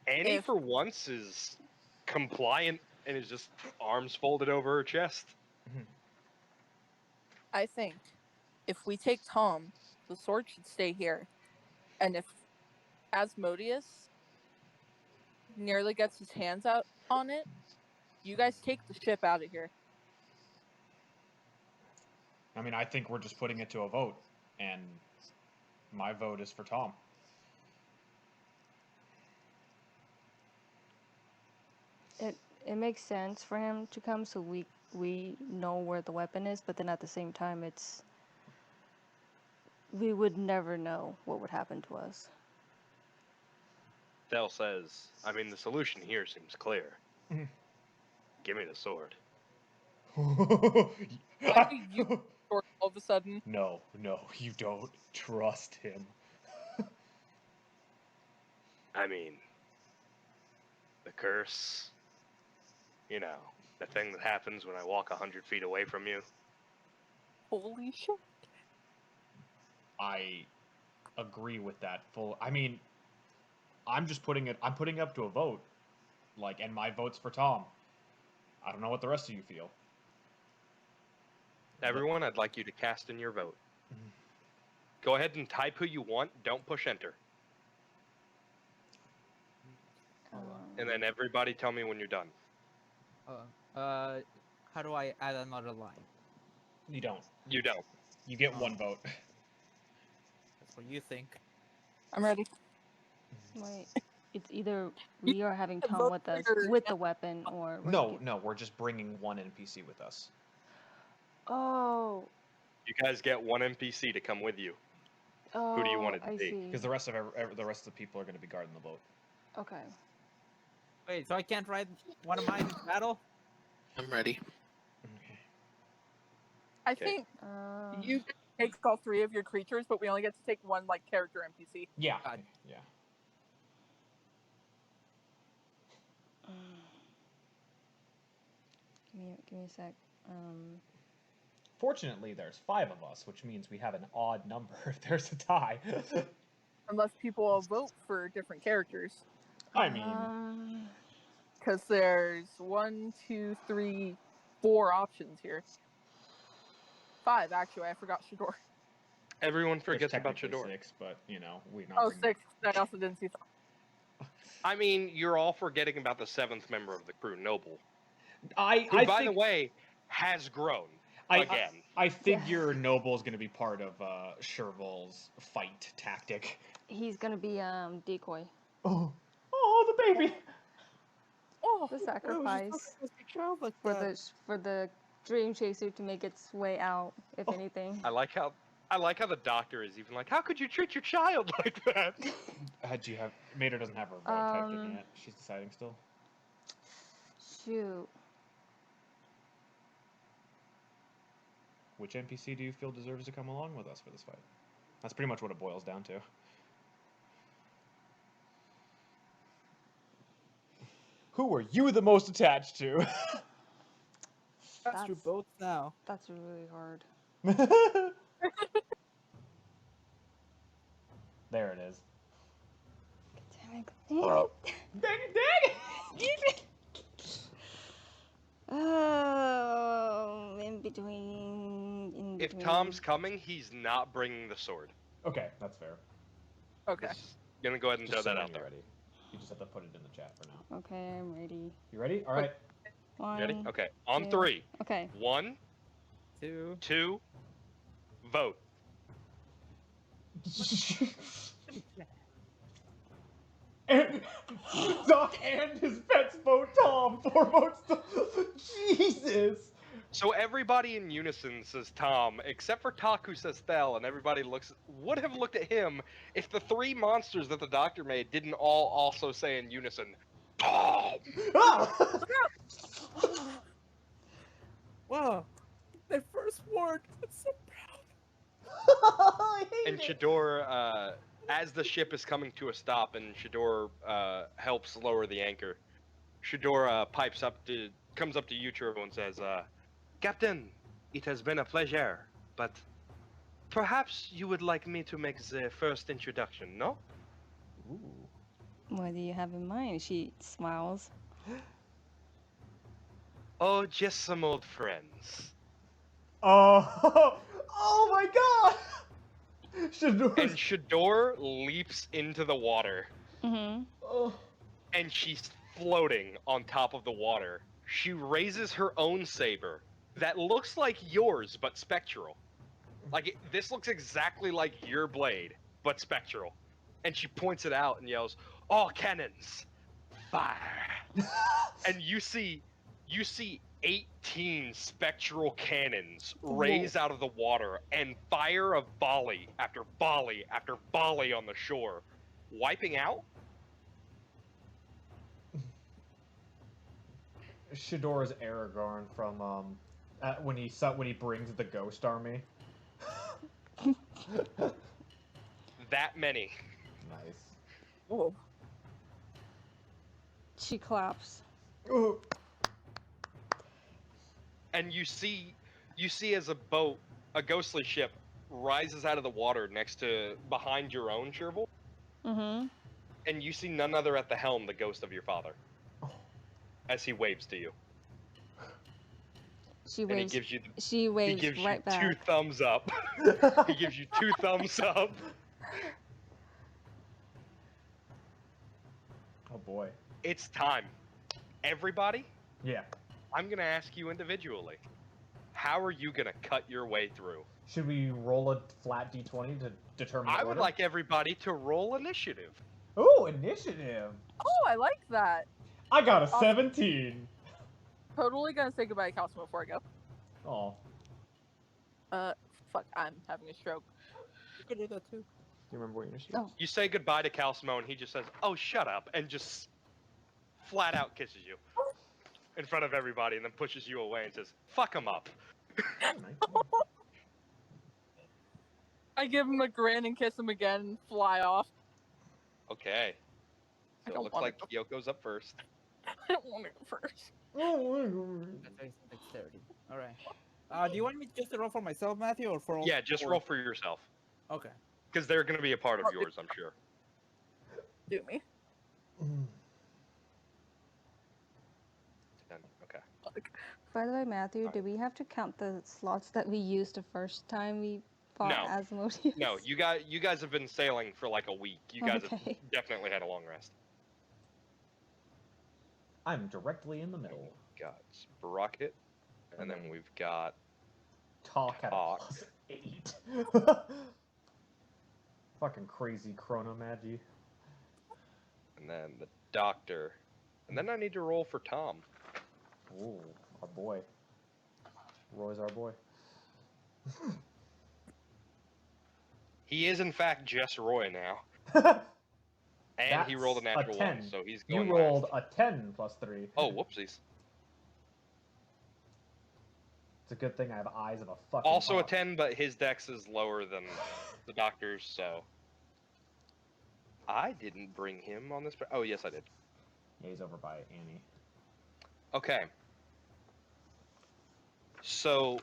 Annie, If- for once, is compliant and is just arms folded over her chest. I think if we take Tom, the sword should stay here. And if Asmodeus nearly gets his hands out on it, you guys take the ship out of here. I mean, I think we're just putting it to a vote, and my vote is for Tom. It makes sense for him to come, so we know where the weapon is. But then at the same time, we would never know what would happen to us. Dell says, "I mean, the solution here seems clear. Mhm. Give me the sword." Why do you sword all of a sudden? No, you don't trust him. I mean, the curse, the thing that happens when I walk 100 feet away from you. Holy shit. I agree with that full. I mean, I'm putting it up to a vote, and my vote's for Tom. I don't know what the rest of you feel. Everyone, I'd like you to cast in your vote. Go ahead and type who you want. Don't push enter. And then everybody tell me when you're done. How do I add another line? You don't. You don't. You get one vote. That's what you think. I'm ready. Wait, it's either we are having Tom vote with us for your- with the weapon, or we're No, we're just bringing one NPC with us. Oh, You guys get one NPC to come with you. oh, do you want it to I be? see. Because the rest of the people are going to be guarding the boat. Okay. Wait, so I can't ride one of mine in battle? I'm ready. Okay. I Okay. think Um, you take all three of your creatures, but we only get to take one character NPC. Yeah. God. Yeah. give me a sec. Fortunately, there's 5 of us, which means we have an odd number if there's a tie. Unless people all vote for different characters. I mean, Because there's 1, 2, 3, 4 options here. 5, actually. I forgot Shador. Everyone there's forgets about technically Shador. 6, but we're not. Oh, bringing- 6. I also didn't see. I mean, you're all forgetting about the 7th member of the crew, Noble, I who, by think, the way, has grown I again. I figure Noble is going to be part of Sherval's fight tactic. He's gonna be decoy. Oh, the baby. Oh, The sacrifice Like for the Dreamchaser to make its way out, if anything. I like how the doctor is even like, how could you treat your child like that? Mater doesn't have her vote typed in yet. She's deciding still. Shoot. Which NPC do you feel deserves to come along with us for this fight? That's pretty much what it boils down to. Who are you the most attached to? Pass through both now. That's really hard. There it is. Damn it. Dang it! Oh, in between. If Tom's coming, he's not bringing the sword. Okay, that's fair. okay. Just gonna go ahead and Just throw that so out you're there. ready. You just have to put it in the chat for now. Okay, I'm ready. You ready? All right. One. Ready? Okay. On two. 3. Okay. 1, 2. 2, vote. And Doc and his pets vote Tom. 4 votes to... Jesus! So everybody in unison says Tom, except for Talk, who says Thel, and everybody would have looked at him if the 3 monsters that the doctor made didn't all also say in unison, Ah! Wow, my first word. I'm so proud. I hate And it. Shador, as the ship is coming to a stop, and Shador helps lower the anchor, Shador comes up to you, Churro, and says, "Captain, it has been a pleasure, but perhaps you would like me to make the first introduction, no?" Ooh. What do you have in mind? She smiles. Oh, just some old friends. Oh, oh my god! Shador's... And Shador leaps into the water, Mm-hmm. Oh. and she's floating on top of the water. She raises her own saber that looks like yours, but spectral. This looks exactly like your blade, but spectral. And she points it out and yells, "All cannons, fire!" And you see 18 spectral cannons raise out of the water and fire a volley after volley after volley on the shore, wiping out. Shador is Aragorn from when he brings the ghost army. That many. Nice. Oh, She claps. Ooh. And you see as a ghostly ship rises out of the water behind your own Chervil, Mm-hmm. and you see none other at the helm, the ghost of your father, as he waves to you. She And he waves. gives you She waves you right back. 2 thumbs up. He gives you 2 thumbs up. Oh boy. It's time. Everybody, Yeah. I'm gonna ask you individually. How are you gonna cut your way through? Should we roll a flat d20 to determine the I would order? like everybody to roll initiative. Ooh, initiative. oh, I like that. I got a Awesome. 17. Totally gonna say goodbye to Calcium before I go. Oh. Fuck, I'm having a stroke. You could do that too. Do you remember what your initiative? Oh. You say goodbye to Calcimo, and he just says, "Oh, shut up," and just flat out kisses you in front of everybody, and then pushes you away and says, "Fuck him up." I give him a grin and kiss him again and fly off. Okay. I So it don't looks wanna like Yoko's up first. I don't want to go first. That's dexterity. All right. Do you want me just to roll for myself, Matthew, or for all? Yeah, just roll for yourself, Okay. because they're going to be a part of yours, I'm sure. Do me. 10. Okay. By the way, Matthew, do we have to count the slots that we used the first time we fought No. Asmodeus? No, you guys have been sailing for like a week. You guys have Okay. definitely had a long rest. I'm directly in the middle. We've got Sprocket, and then we've got Talk at a Talk. +8. Fucking crazy chronomagy. and then the Doctor. And then I need to roll for Tom. Ooh, our boy. Roy's our boy. He is in fact just Roy now. And he rolled a That's natural 10. 1, so he's You going rolled last. a 10 plus 3. Oh, whoopsies. It's a good thing I have eyes of a fucking Also a hawk. 10, but his dex is lower than the Doctor's, so... I didn't bring him on this... Oh, yes, I did. Yeah, he's over by Annie. Okay. So,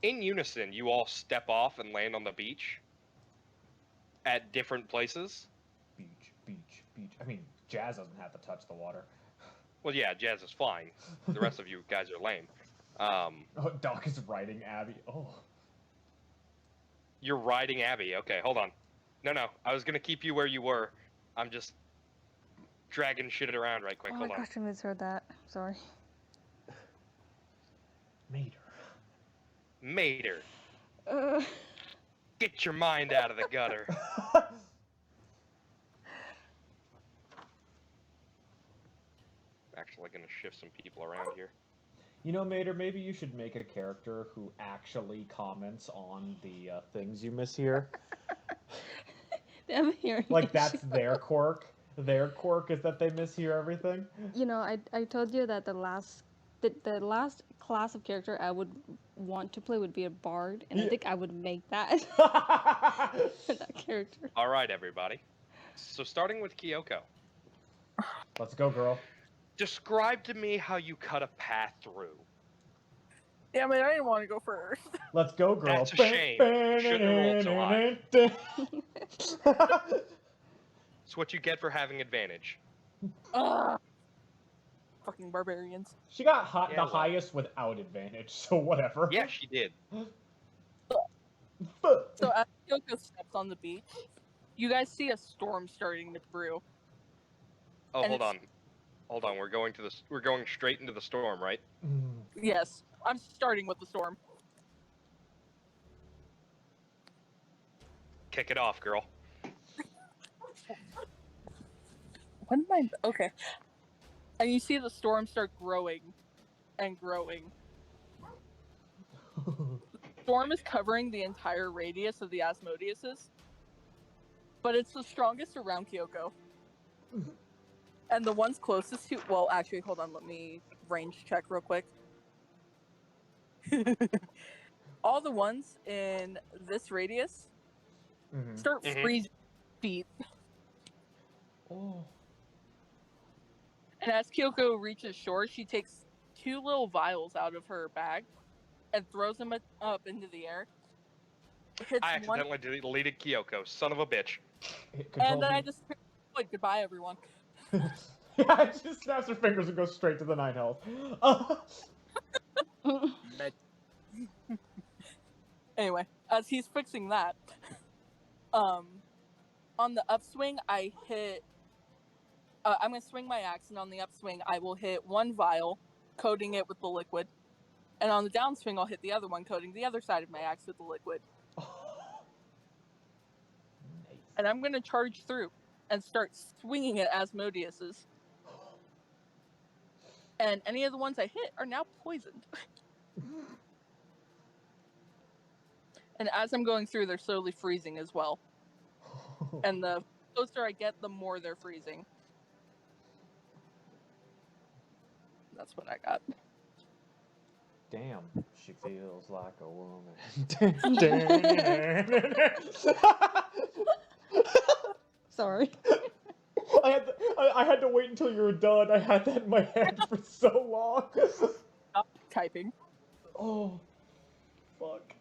in unison, you all step off and land on the beach at different places. Beach, beach, beach. I mean, Jazz doesn't have to touch the water. Well, yeah, Jazz is flying. The rest of you guys are lame. Oh, Doc is riding Abby. Oh. You're riding Abby. Okay, hold on. No, I was gonna keep you where you were. I'm just dragging shit around right quick. Oh Hold my on. gosh, I misheard that. Sorry. Mater, Uh, get your mind out of the gutter. Actually gonna shift some people around here. You know, Mater, maybe you should make a character who actually comments on the things you mishear. I'm hearing Like, that's their quirk, Their quirk is that they mishear everything. You know, I told you that the last class of character I would want to play would be a bard, and I Yeah. think I would make that that character. All right, everybody. So starting with Kyoko, Let's go, girl. describe to me how you cut a path through. Damn it, I didn't want to go first. Let's go, girl. That's a shame. Shouldn't have rolled so high. It's what you get for having advantage. Ugh. Fucking barbarians. She got Yeah, the well. highest without advantage, so whatever. Yeah, she did. So as Kyoko steps on the beach, you guys see a storm starting to brew. Oh, And hold it's- on. Hold on. We're going straight into the storm, right? Yes, I'm starting with the storm. Kick it off, girl. When am I? Okay. And you see the storm start growing and growing. The storm is covering the entire radius of the Asmodeuses, but it's the strongest around Kyoko. And the ones closest to, well, actually, hold on, let me range check real quick. All the ones in this radius start freezing feet. Oh. And as Kyoko reaches shore, she takes 2 little vials out of her bag and throws them up into the air. Hits I one, accidentally deleted Kyoko, son of a bitch. and then I just like, goodbye, everyone. Yeah, she just snaps her fingers and goes straight to the 9 health. Anyway, as he's fixing that, on the upswing, I hit. I'm gonna swing my axe, and on the upswing, I will hit 1 vial, coating it with the liquid, and on the downswing, I'll hit the other one, coating the other side of my axe with the liquid. Nice. And I'm gonna charge through and start swinging at Asmodeus's. And any of the ones I hit are now poisoned. And as I'm going through, they're slowly freezing as well. And the closer I get, the more they're freezing. That's what I got. Damn, she feels like a woman. Sorry. I had to wait until you were done. I had that in my head for so long. Stop typing. Oh, fuck.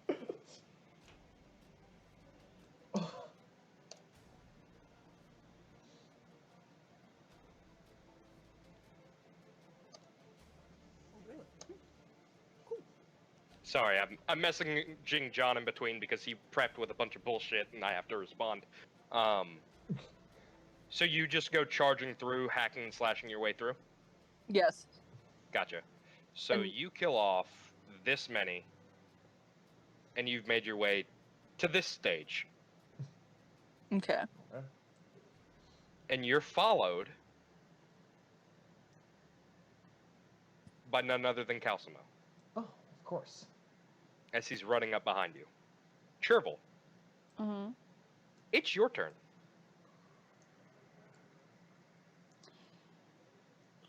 Sorry, I'm messaging John in between because he prepped with a bunch of bullshit and I have to respond. So you just go charging through, hacking and slashing your way through? Yes. Gotcha. So And- you kill off this many, and you've made your way to this stage. Okay. And you're followed by none other than Calcimo, Oh, of course. as he's running up behind you. Chervil, it's your turn.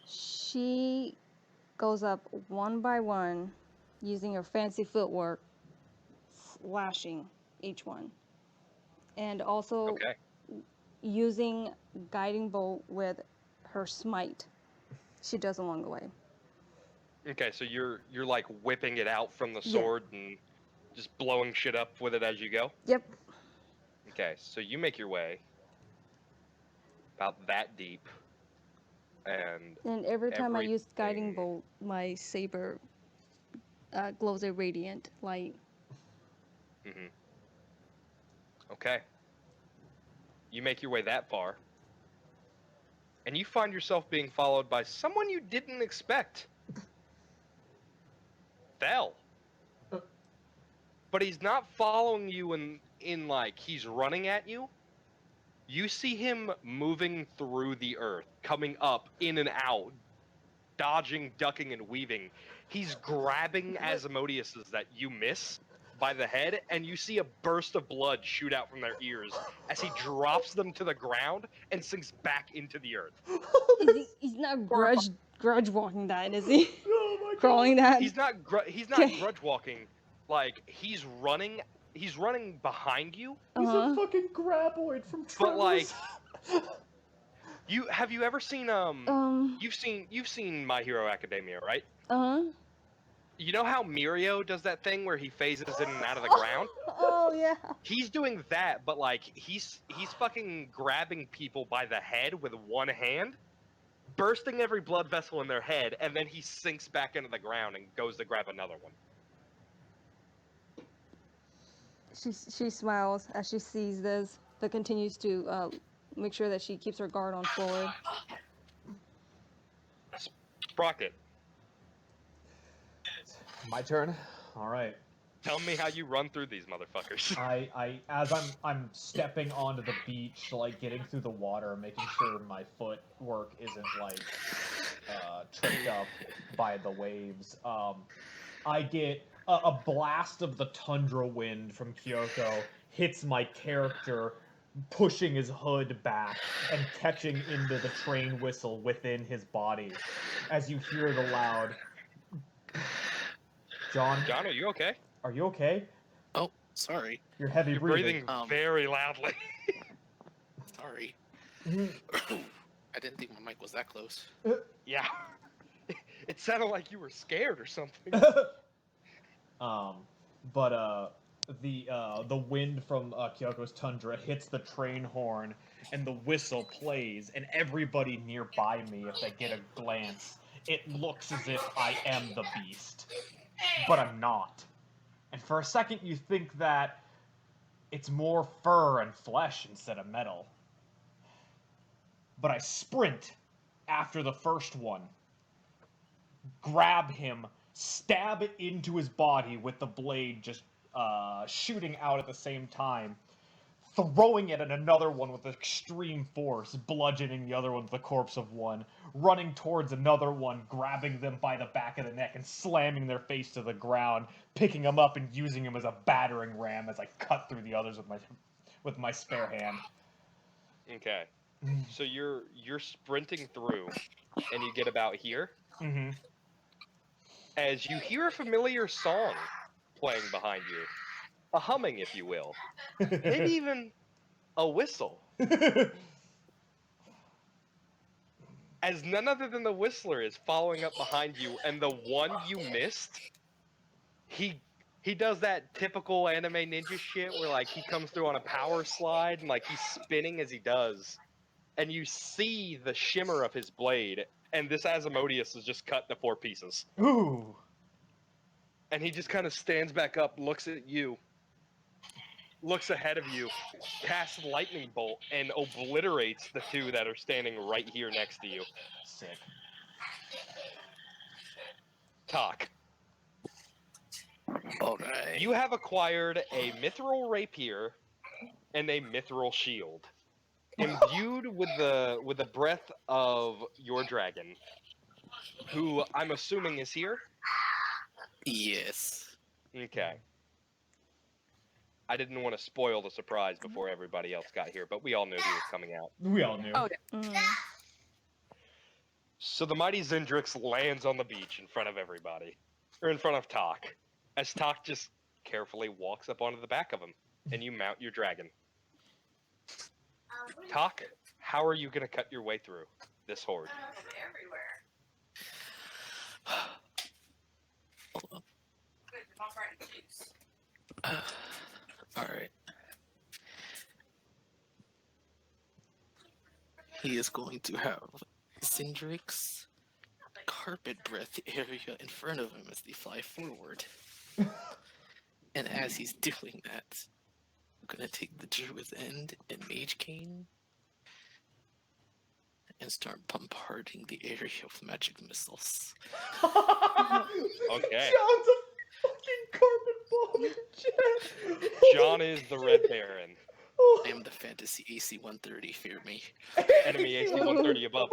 She goes up one by one, using her fancy footwork, slashing each one, and also Okay. using guiding bolt with her smite. She does along the way. Okay, so you're like whipping it out from the Yeah. sword and just blowing shit up with it as you go? Yep. Okay, so you make your way about that deep, and And every time I use guiding everything- bolt, my saber glows a radiant light. Okay. You make your way that far, and you find yourself being followed by someone you didn't expect. Thel. But he's not following you in like he's running at you. You see him moving through the earth, coming up, in and out, dodging, ducking, and weaving. He's grabbing Asmodeus's that you miss by the head, and you see a burst of blood shoot out from their ears as he drops them to the ground and sinks back into the earth. He's not grudge walking that, is he? Oh my Crawling god. that. He's not Okay. grudge walking. Like he's running behind you. He's Uh-huh. a fucking graboid from Tremors. But, like, have you ever seen you've seen My Hero Academia, right? Uh-huh. You know how Mirio does that thing where he phases in and out of the ground? Oh yeah. He's doing that, but like he's fucking grabbing people by the head with one hand, bursting every blood vessel in their head, and then he sinks back into the ground and goes to grab another one. She smiles as she sees this, but continues to make sure that she keeps her guard on forward. Sprocket, My turn. All right. tell me how you run through these motherfuckers. As I'm stepping onto the beach, like getting through the water, making sure my footwork isn't like tripped up by the waves. I get a blast of the tundra wind from Kyoko hits my character, pushing his hood back and catching into the train whistle within his body. As you hear the loud, John, John, are you okay? are you okay? Oh, sorry. You're heavy You're breathing. breathing very loudly. Sorry. Mhm. I didn't think my mic was that close. Yeah. It sounded like you were scared or something. But the wind from Kyoko's tundra hits the train horn, and the whistle plays, and everybody nearby me, if they get a glance, it looks as if I am the beast, but I'm not. And for a second, you think that it's more fur and flesh instead of metal. But I sprint after the first one, grab him, stab it into his body with the blade just shooting out at the same time, throwing it at another one with extreme force, bludgeoning the other one with the corpse of one, running towards another one, grabbing them by the back of the neck and slamming their face to the ground, picking them up and using them as a battering ram as I cut through the others with my spare hand. Okay. So you're sprinting through, and you get about here. Mm-hmm. As you hear a familiar song playing behind you, a humming, if you will, maybe even a whistle. As none other than the Whistler is following up behind you, and the one you missed, he does that typical anime ninja shit where like he comes through on a power slide and like he's spinning as he does, and you see the shimmer of his blade, and this Asmodeus is just cut to 4 pieces. Ooh. And he just kind of stands back up, looks at you, looks ahead of you, casts lightning bolt, and obliterates the 2 that are standing right here next to you. Sick. Talk. Alright. You have acquired a mithril rapier and a mithril shield, imbued with the breath of your dragon, who I'm assuming is here. Yes. Okay. I didn't want to spoil the surprise before everybody else got here, but we all knew he was coming out. We all knew. Oh, yeah. Mm. So the mighty Zendrix lands on the beach in front of everybody, or in front of Talk, as Talk just carefully walks up onto the back of him, and you mount your dragon. Talk, how are you going to cut your way through this horde? Hold on. Alright. He is going to have Zendrix carpet breath the area in front of him as they fly forward. And as he's doing that, I'm gonna take the Druid's End and Mage Cane and start bombarding the area with magic missiles. Okay. John's a fucking carpet bomb, Jen. John is the Red Baron. I am the fantasy AC 130, fear me. Enemy AC 130 above.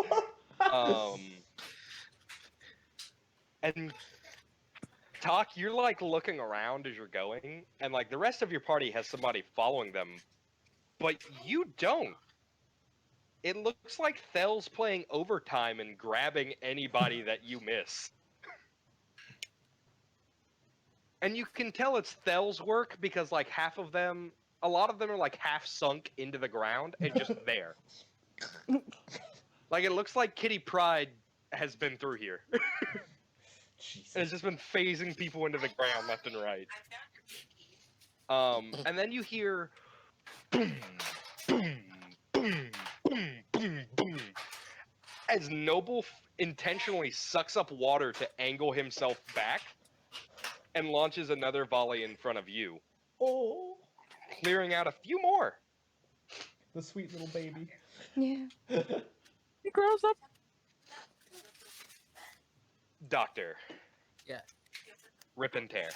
And Talk, you're like looking around as you're going, and like the rest of your party has somebody following them, but you don't. It looks like Thel's playing overtime and grabbing anybody that you miss. And you can tell it's Thel's work because like a lot of them are like half sunk into the ground and just there. Like it looks like Kitty Pryde has been through here. Jesus. And it's just been phasing people into the ground left and right. And then you hear boom, boom, boom, boom, boom, boom. As Noble intentionally sucks up water to angle himself back and launches another volley in front of you, Oh, clearing out a few more. the sweet little baby. Yeah. He grows up. Doctor. Yeah. Rip and tear.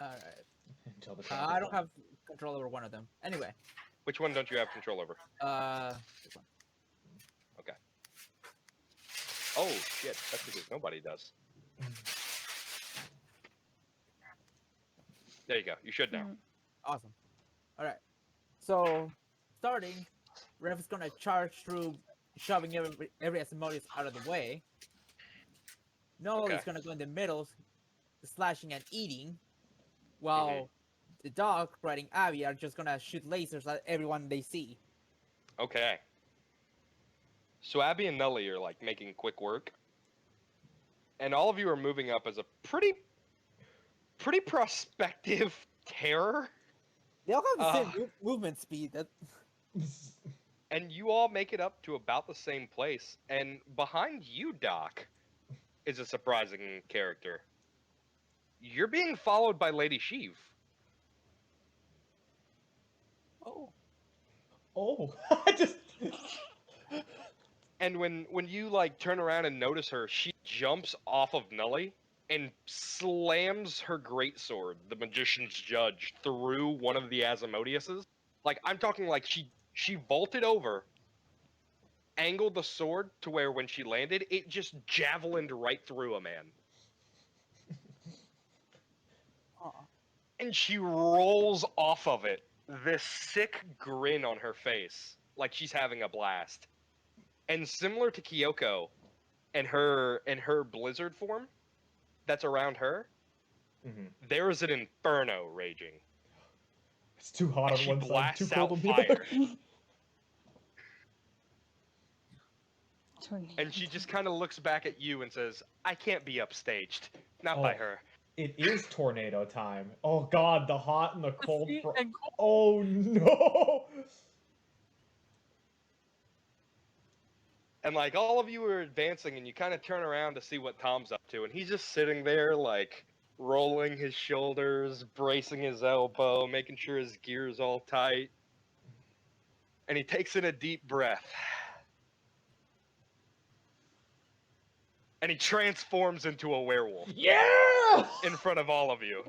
Alright. Until the I don't have control over one of them. Anyway. Which one don't you have control over? This one. Okay. Oh, shit. That's because nobody does. There you go. You should now. Awesome. Alright. So, starting, Rev is gonna charge through, shoving every Asimodeus out of the way. Noel Okay. is gonna go in the middle, slashing and eating, while the dog riding Abby are just gonna shoot lasers at everyone they see. Okay. So Abby and Nully are like making quick work. And all of you are moving up as a pretty prospective terror. They all have the same movement speed. That And you all make it up to about the same place. And behind you, Doc, is a surprising character. You're being followed by Lady Sheev. Oh, I just. And when you like turn around and notice her, she jumps off of Nully and slams her greatsword, the Magician's Judge, through one of the Asimodeus's. Like I'm talking like she vaulted over, angled the sword to where when she landed, it just javelined right through a man. And she rolls off of it, this sick grin on her face, like she's having a blast. And similar to Kyoko and her blizzard form that's around her, there is an inferno raging. It's too hot And on she one side, blasts too cold out on the other. fire. Tornado. And she just kind of looks back at you and says, I can't be upstaged. Not by her. It is tornado time. Oh god, the hot and the cold. heat and cold. Oh no! And like all of you are advancing and you kind of turn around to see what Tom's up to. And he's just sitting there like rolling his shoulders, bracing his elbow, making sure his gear's all tight. And he takes in a deep breath. And he transforms into a werewolf. Yeah! In front of all of you.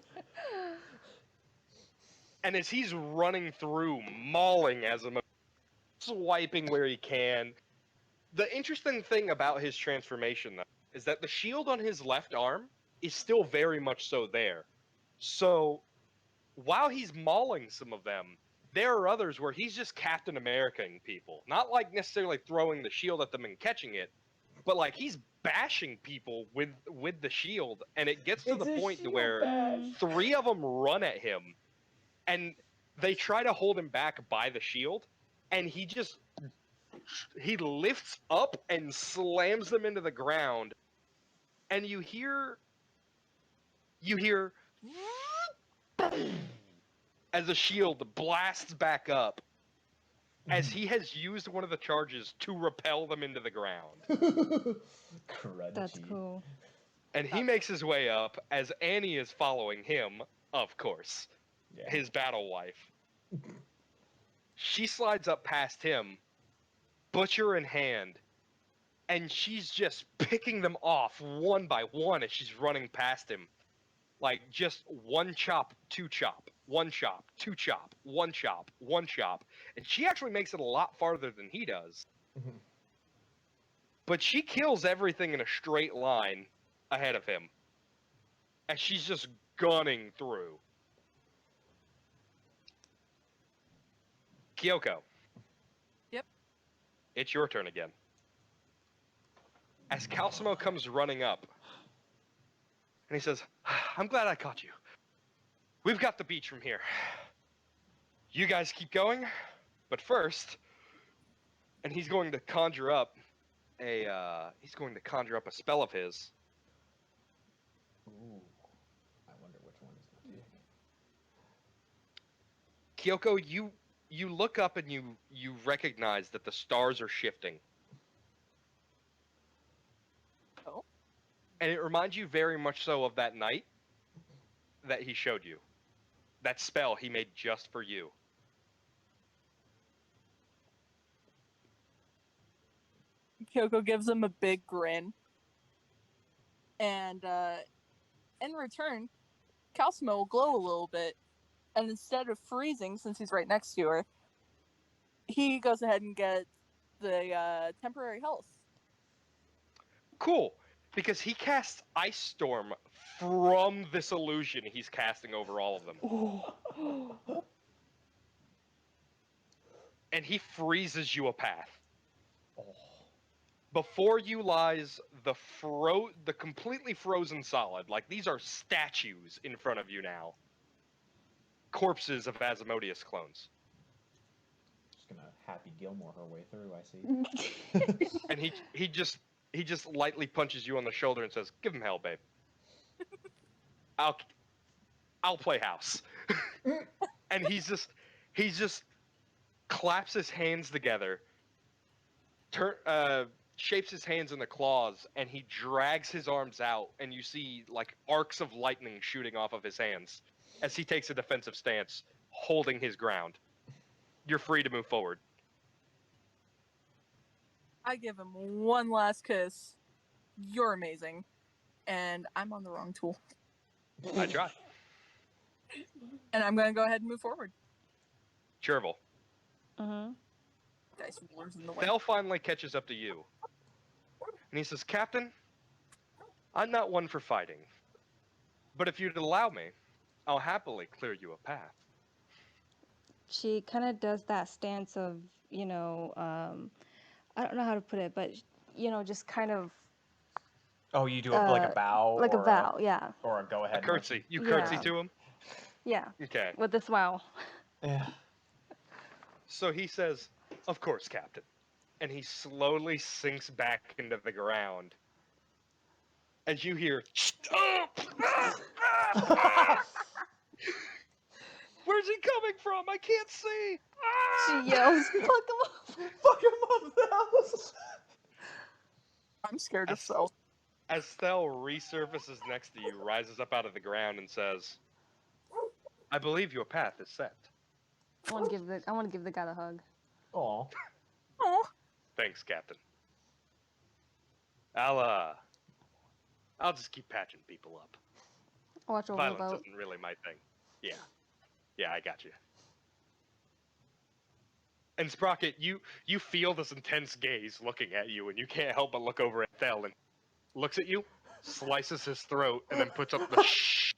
And as he's running through, mauling as a swiping where he can. The interesting thing about his transformation, though, is that the shield on his left arm is still very much so there. So, while he's mauling some of them, there are others where he's just Captain America-ing people. Not like necessarily throwing the shield at them and catching it, but like he's bashing people with the shield, and it gets to the point to where 3 of them run at him, and they try to hold him back by the shield, and he lifts up and slams them into the ground, and you hear as the shield blasts back up, as he has used one of the charges to repel them into the ground. Crunchy. That's cool. And he makes his way up as Annie is following him, of course, his battle wife. She slides up past him, butcher in hand, and she's just picking them off one by one as she's running past him. Like, just one chop, 2 chop, 1 chop, 2 chop, 1 chop, 1 chop. And she actually makes it a lot farther than he does. But she kills everything in a straight line ahead of him. as she's just gunning through. Kyoko. Yep. It's your turn again. As Calcimo comes running up, and he says, I'm glad I caught you. We've got the beach from here. You guys keep going, but first, and he's going to conjure up a spell of his. Ooh. I wonder which one is going to be. Kyoko, you look up and you recognize that the stars are shifting. Oh. And it reminds you very much so of that night that he showed you. That spell he made just for you. Kyoko gives him a big grin. And in return, Calcimo will glow a little bit. And instead of freezing, since he's right next to her, he goes ahead and gets the temporary health. Cool, because he casts Ice Storm from this illusion he's casting over all of them. And he freezes you a path. Oh. Before you lies the completely frozen solid. Like, these are statues in front of you now. Corpses of Asmodeus clones. Just gonna Happy Gilmore her way through, I see. And he just lightly punches you on the shoulder and says, "Give him hell, babe. I'll play house." And he just claps his hands together, shapes his hands into claws, and he drags his arms out, and you see like arcs of lightning shooting off of his hands as he takes a defensive stance, holding his ground. You're free to move forward. I give him one last kiss. You're amazing. And I'm on the wrong tool. I try. And I'm going to go ahead and move forward. Chervil. Dice rollers in the way. Thel finally catches up to you. And he says, "Captain, I'm not one for fighting. But if you'd allow me, I'll happily clear you a path." She kind of does that stance of, I don't know how to put it, but, just kind of Oh, you do like a bow? like a or bow, yeah. Or a go A ahead. curtsy. motion? You curtsy Yeah. to him? Yeah, Okay. with the smile. Yeah. So he says, "Of course, Captain." And he slowly sinks back into the ground. As you hear, "Stop! Where's he coming from? I can't see!" She yells, "Fuck him up!" Fuck him up, Thel! I'm scared of Phil. As Thel resurfaces next to you, rises up out of the ground and says, "I believe your path is set." I want to give the guy a hug. Aw. Oh, Thanks, Captain. I'll just keep patching people up. Watch over the Violence boat. isn't really my thing. Yeah, I got you. And Sprocket, you feel this intense gaze looking at you, and you can't help but look over at Thel, and looks at you, slices his throat, and then puts up the shh.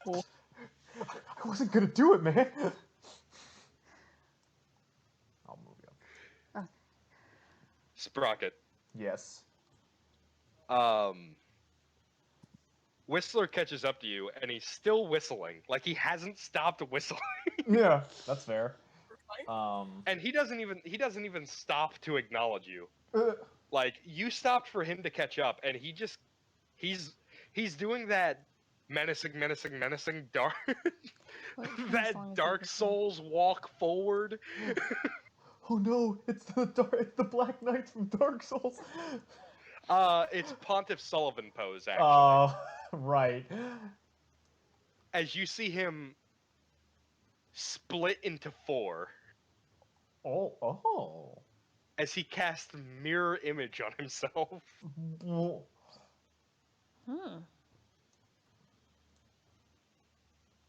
cool. I wasn't gonna do it, man. I'll move you up. Sprocket. Yes. Whistler catches up to you, and he's still whistling. Like, he hasn't stopped whistling. Yeah, that's fair. And he doesn't even stop to acknowledge you. uh, Like, you stopped for him to catch up, and he's doing that menacing dark that Dark Souls walk forward. oh no, it's the Black Knight from Dark Souls. It's Pontiff Sullivan pose, actually. Oh, right. As you see him split into 4 Oh. as he casts mirror image on himself.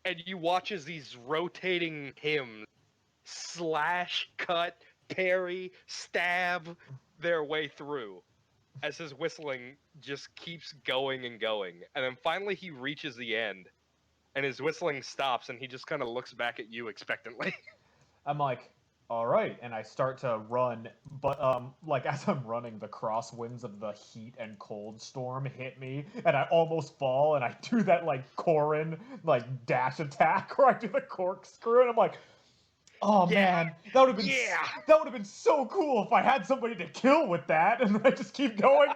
And you watch as these rotating hymns slash, cut, parry, stab their way through. as his whistling just keeps going and going, and then finally he reaches the end, and his whistling stops, and he just kind of looks back at you expectantly. I'm like, all right, and I start to run, but like as I'm running, the crosswinds of the heat and cold storm hit me, and I almost fall, and I do that like Corrin like dash attack where I do the corkscrew, and I'm like, oh Yeah, man, that would have been yeah. that would have been so cool if I had somebody to kill with that, and then I just keep going.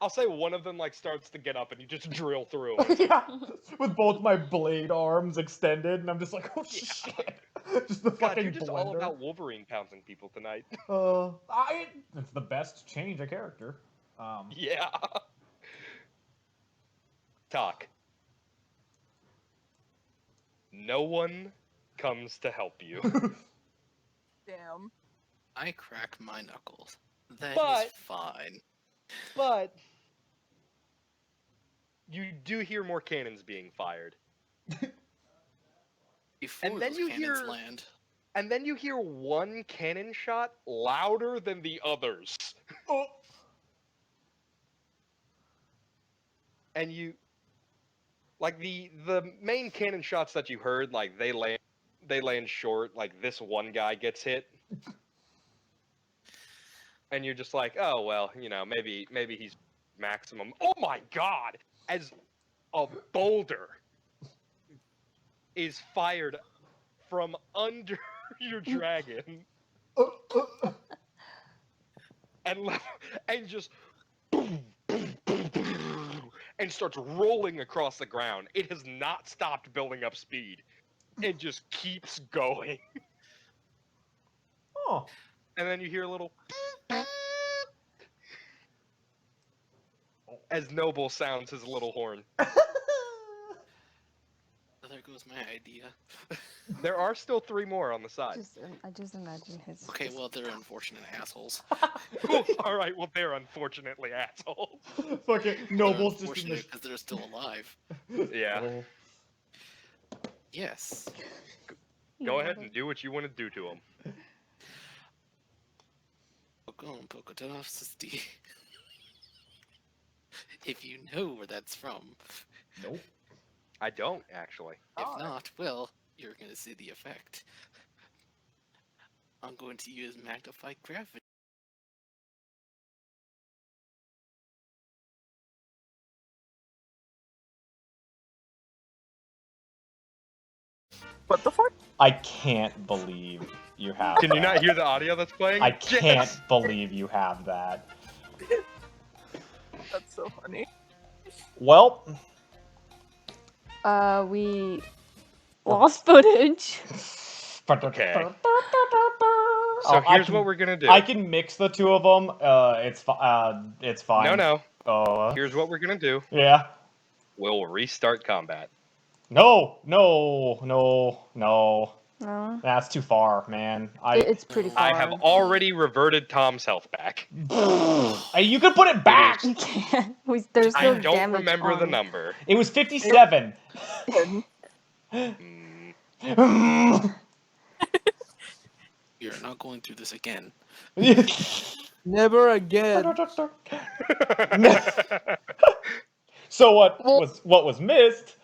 I'll say one of them like starts to get up, and you just drill through him. Yeah, with both my blade arms extended, and I'm just like, oh Yeah. shit, just the God, fucking you're just all blender. about Wolverine pouncing people tonight. It's the best change of character. Yeah. Talk. No one comes to help you. Damn. I crack my knuckles. That is But- fine. But you do hear more cannons being fired. Before And then those you cannons hear- land, And then you hear one cannon shot louder than the others. Oh. And you like the main cannon shots that you heard, like they land short, like this one guy gets hit. And you're just like, oh well, you know, maybe he's maximum. Oh my god! As a boulder is fired from under your dragon and just boom, boom, boom, boom, and starts rolling across the ground. It has not stopped building up speed. It just keeps going. Oh. And then you hear a little as Noble sounds his little horn. so there goes my idea. There are still 3 more on the side. I just imagine his. Okay, well, they're unfortunate assholes. All right, well, they're unfortunately assholes. Fucking They're Noble's just in unfortunate the. because they're still alive. Yeah. Oh. Yes. Go ahead and do what you want to do to them. If you know where that's from. Nope. I don't, actually. If Oh. not, well, you're gonna see the effect. I'm going to use magnified gravity. What the fuck? I can't believe you have. Can you that. not hear the audio that's playing? I can't Yes! believe you have that. That's so funny. Well, We lost footage. Okay. Oh, So here's what we're gonna do. I can mix the two of them. It's fine. No. Oh. Here's what we're gonna do. Yeah. We'll restart combat. No. No, That's too far, man. it's pretty far. I have already reverted Tom's health back. You can put it back. You can't. There's I no don't damage remember the on- number. It was 57. Mm, We are not going through this again. Never again. So what Well- was missed?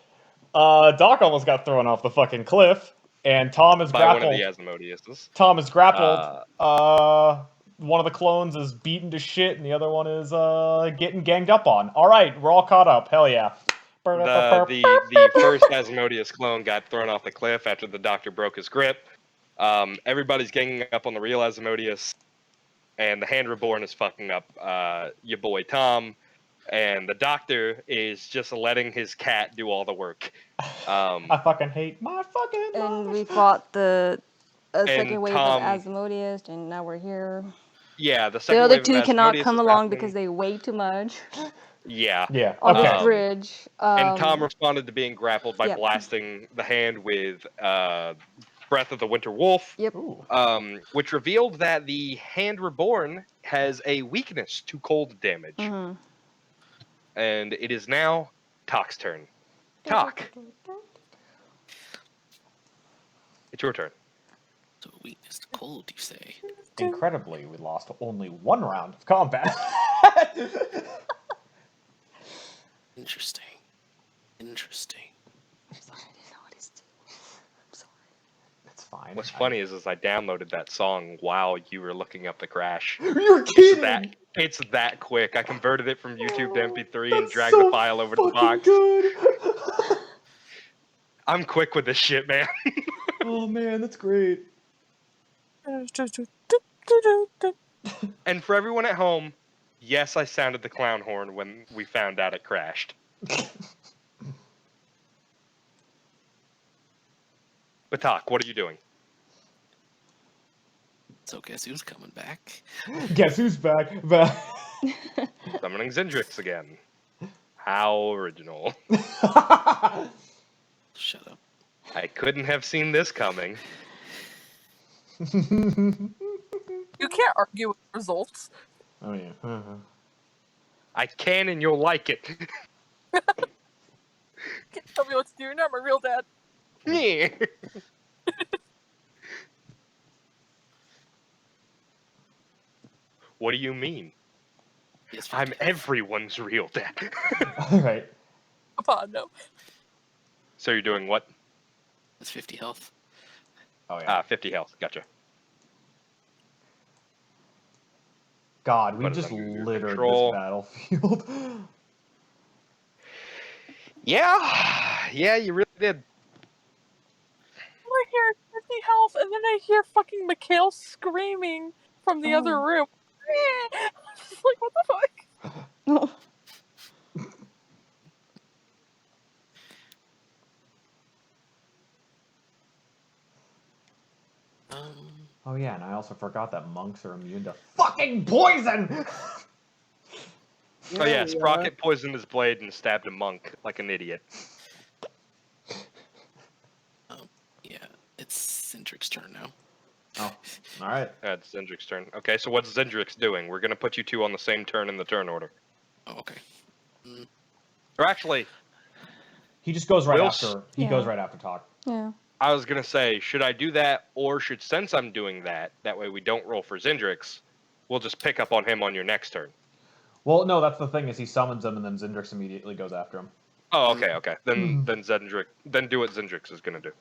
Doc almost got thrown off the fucking cliff, and Tom is By one grappled. of the Asmodeus. Tom is grappled. One of the clones is beaten to shit, and the other one is getting ganged up on. All right, we're all caught up. Hell yeah. The first Asmodeus clone got thrown off the cliff after the doctor broke his grip. Everybody's ganging up on the real Asmodeus, and the Hand Reborn is fucking up your boy Tom, and the doctor is just letting his cat do all the work. I fucking hate my fucking And life. we fought the second wave Tom- of Asmodeus, and now we're here. Yeah, the The second other wave two of cannot Asmodeus come is along happening. because they weigh too much Yeah. Yeah. on Okay. the bridge. And Tom responded to being grappled by Yep. blasting the hand with Breath of the Winter Wolf, Yep. Ooh. which revealed that the Hand Reborn has a weakness to cold damage. Mhm. And it is now Talk's turn. Talk, it's your turn. So weakness to cold, you say? Incredibly, we lost only 1 round of combat. Interesting. Interesting. I'm sorry, I didn't notice too. I'm sorry. It's fine. What's funny is I downloaded that song while you were looking up the crash. You're It's kidding! it's that quick. I converted it from YouTube to MP3 and That's dragged the so file over to the fucking box. good. I'm quick with this shit, man. Oh man, that's great. And for everyone at home, yes, I sounded the clown horn when we found out it crashed. Batak, what are you doing? So guess who's coming back? Guess who's back? Summoning Zendrix again. How original. Shut up. I couldn't have seen this coming. You can't argue with results. Oh yeah. I can and you'll like it. Can't tell me what to do. You're not my real dad. Yeah. What do you mean? Yes, I'm 50. everyone's real dad. All right. Papa, no. So you're doing what? That's 50 health. Oh yeah. 50 health. Gotcha. God, we But it's just under your littered control. this battlefield. Yeah, you really did. I hear 50 health, and then I hear fucking Mikhail screaming from the other room. I'm just like, what the fuck? No. Oh yeah, and I also forgot that monks are immune to fucking poison. Oh yeah, Sprocket poisoned his blade and stabbed a monk like an idiot. Yeah, it's Cindric's turn now. Oh, all right. It's Zendrix's turn. Okay, so what's Zendrix doing? We're gonna put you two on the same turn in the turn order. Oh, okay. Or actually, He just goes right Will after. He Yeah. goes right after talk. Yeah. I was gonna say, should I do that, or since I'm doing that, that way we don't roll for Zendrix, we'll just pick up on him on your next turn. Well, no, that's the thing is he summons him and then Zendrix immediately goes after him. Oh, okay. Then do what Zendrix is gonna do.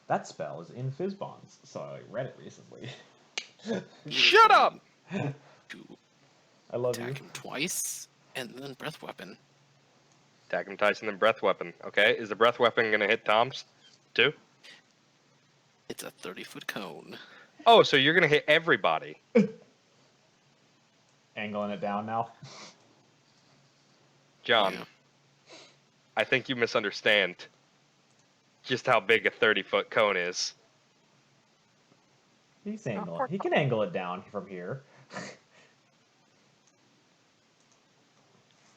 That spell is in Fizzbonds, so I read it recently. Shut up! To I love you. attack him twice, and then breath weapon. Attack him Tyson, then breath weapon. Okay, is the breath weapon gonna hit Tom's too? It's a 30-foot cone. Oh, so you're gonna hit everybody. Angling it down now. John, Yeah. I think you misunderstand just how big a 30-foot cone is. He can angle it down from here.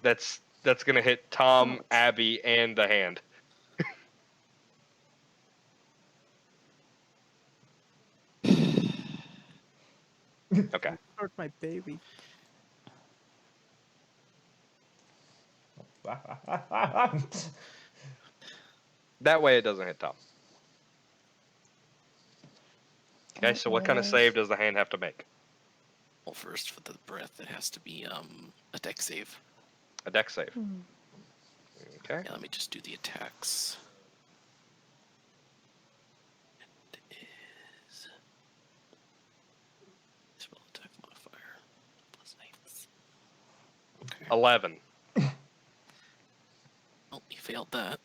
That's gonna hit Tom, Abby, and the hand. Okay. Hurt my baby. That way it doesn't hit Tom. Okay, so what kind of save does the hand have to make? Well, first for the breath, it has to be a dex save. A dex save. Okay. Yeah, let me just do the attacks. It is spell attack modifier plus 8. Okay. 11. Oh, you failed that.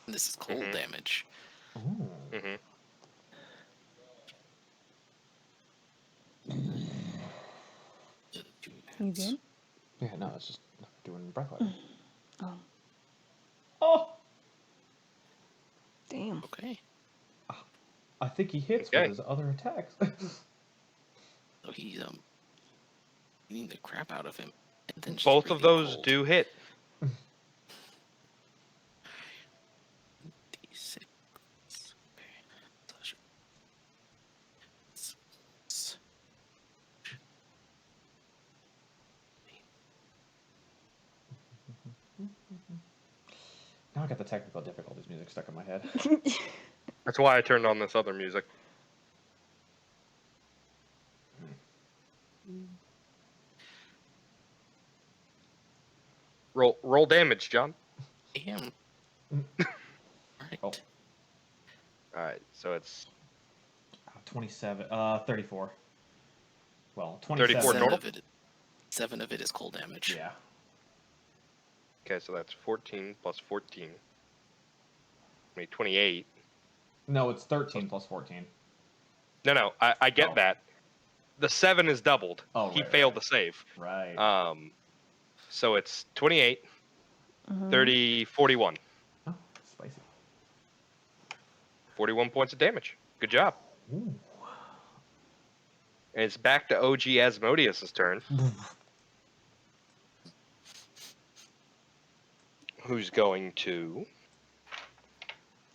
And this is cold damage. Ooh. Mm-hmm. You good? Yeah, no, it's just doing breath weapon. Oh. Oh, Damn. Okay. I think he hits Okay. with his other attacks. So he's beating the crap out of him. And then just Both of breathing those cold. do hit. D6. Okay. Now I got the technical difficulties music stuck in my head. That's why I turned on this other music. Roll damage, John. Damn. Alright. Oh. All right, so it's 27. 34. Well, 27. 34 total? 7 of it is cold damage. Yeah. okay. So that's 14 plus 14. 28. No, it's 13 plus 14. No, I get Oh. that. The 7 is doubled. Oh, He right, failed right. the save. Right. So it's 28, Mhm. 30, 41. Oh, spicy. 41 points of damage. Good job. Ooh. And it's back to OG Asmodeus' turn. Who's going to...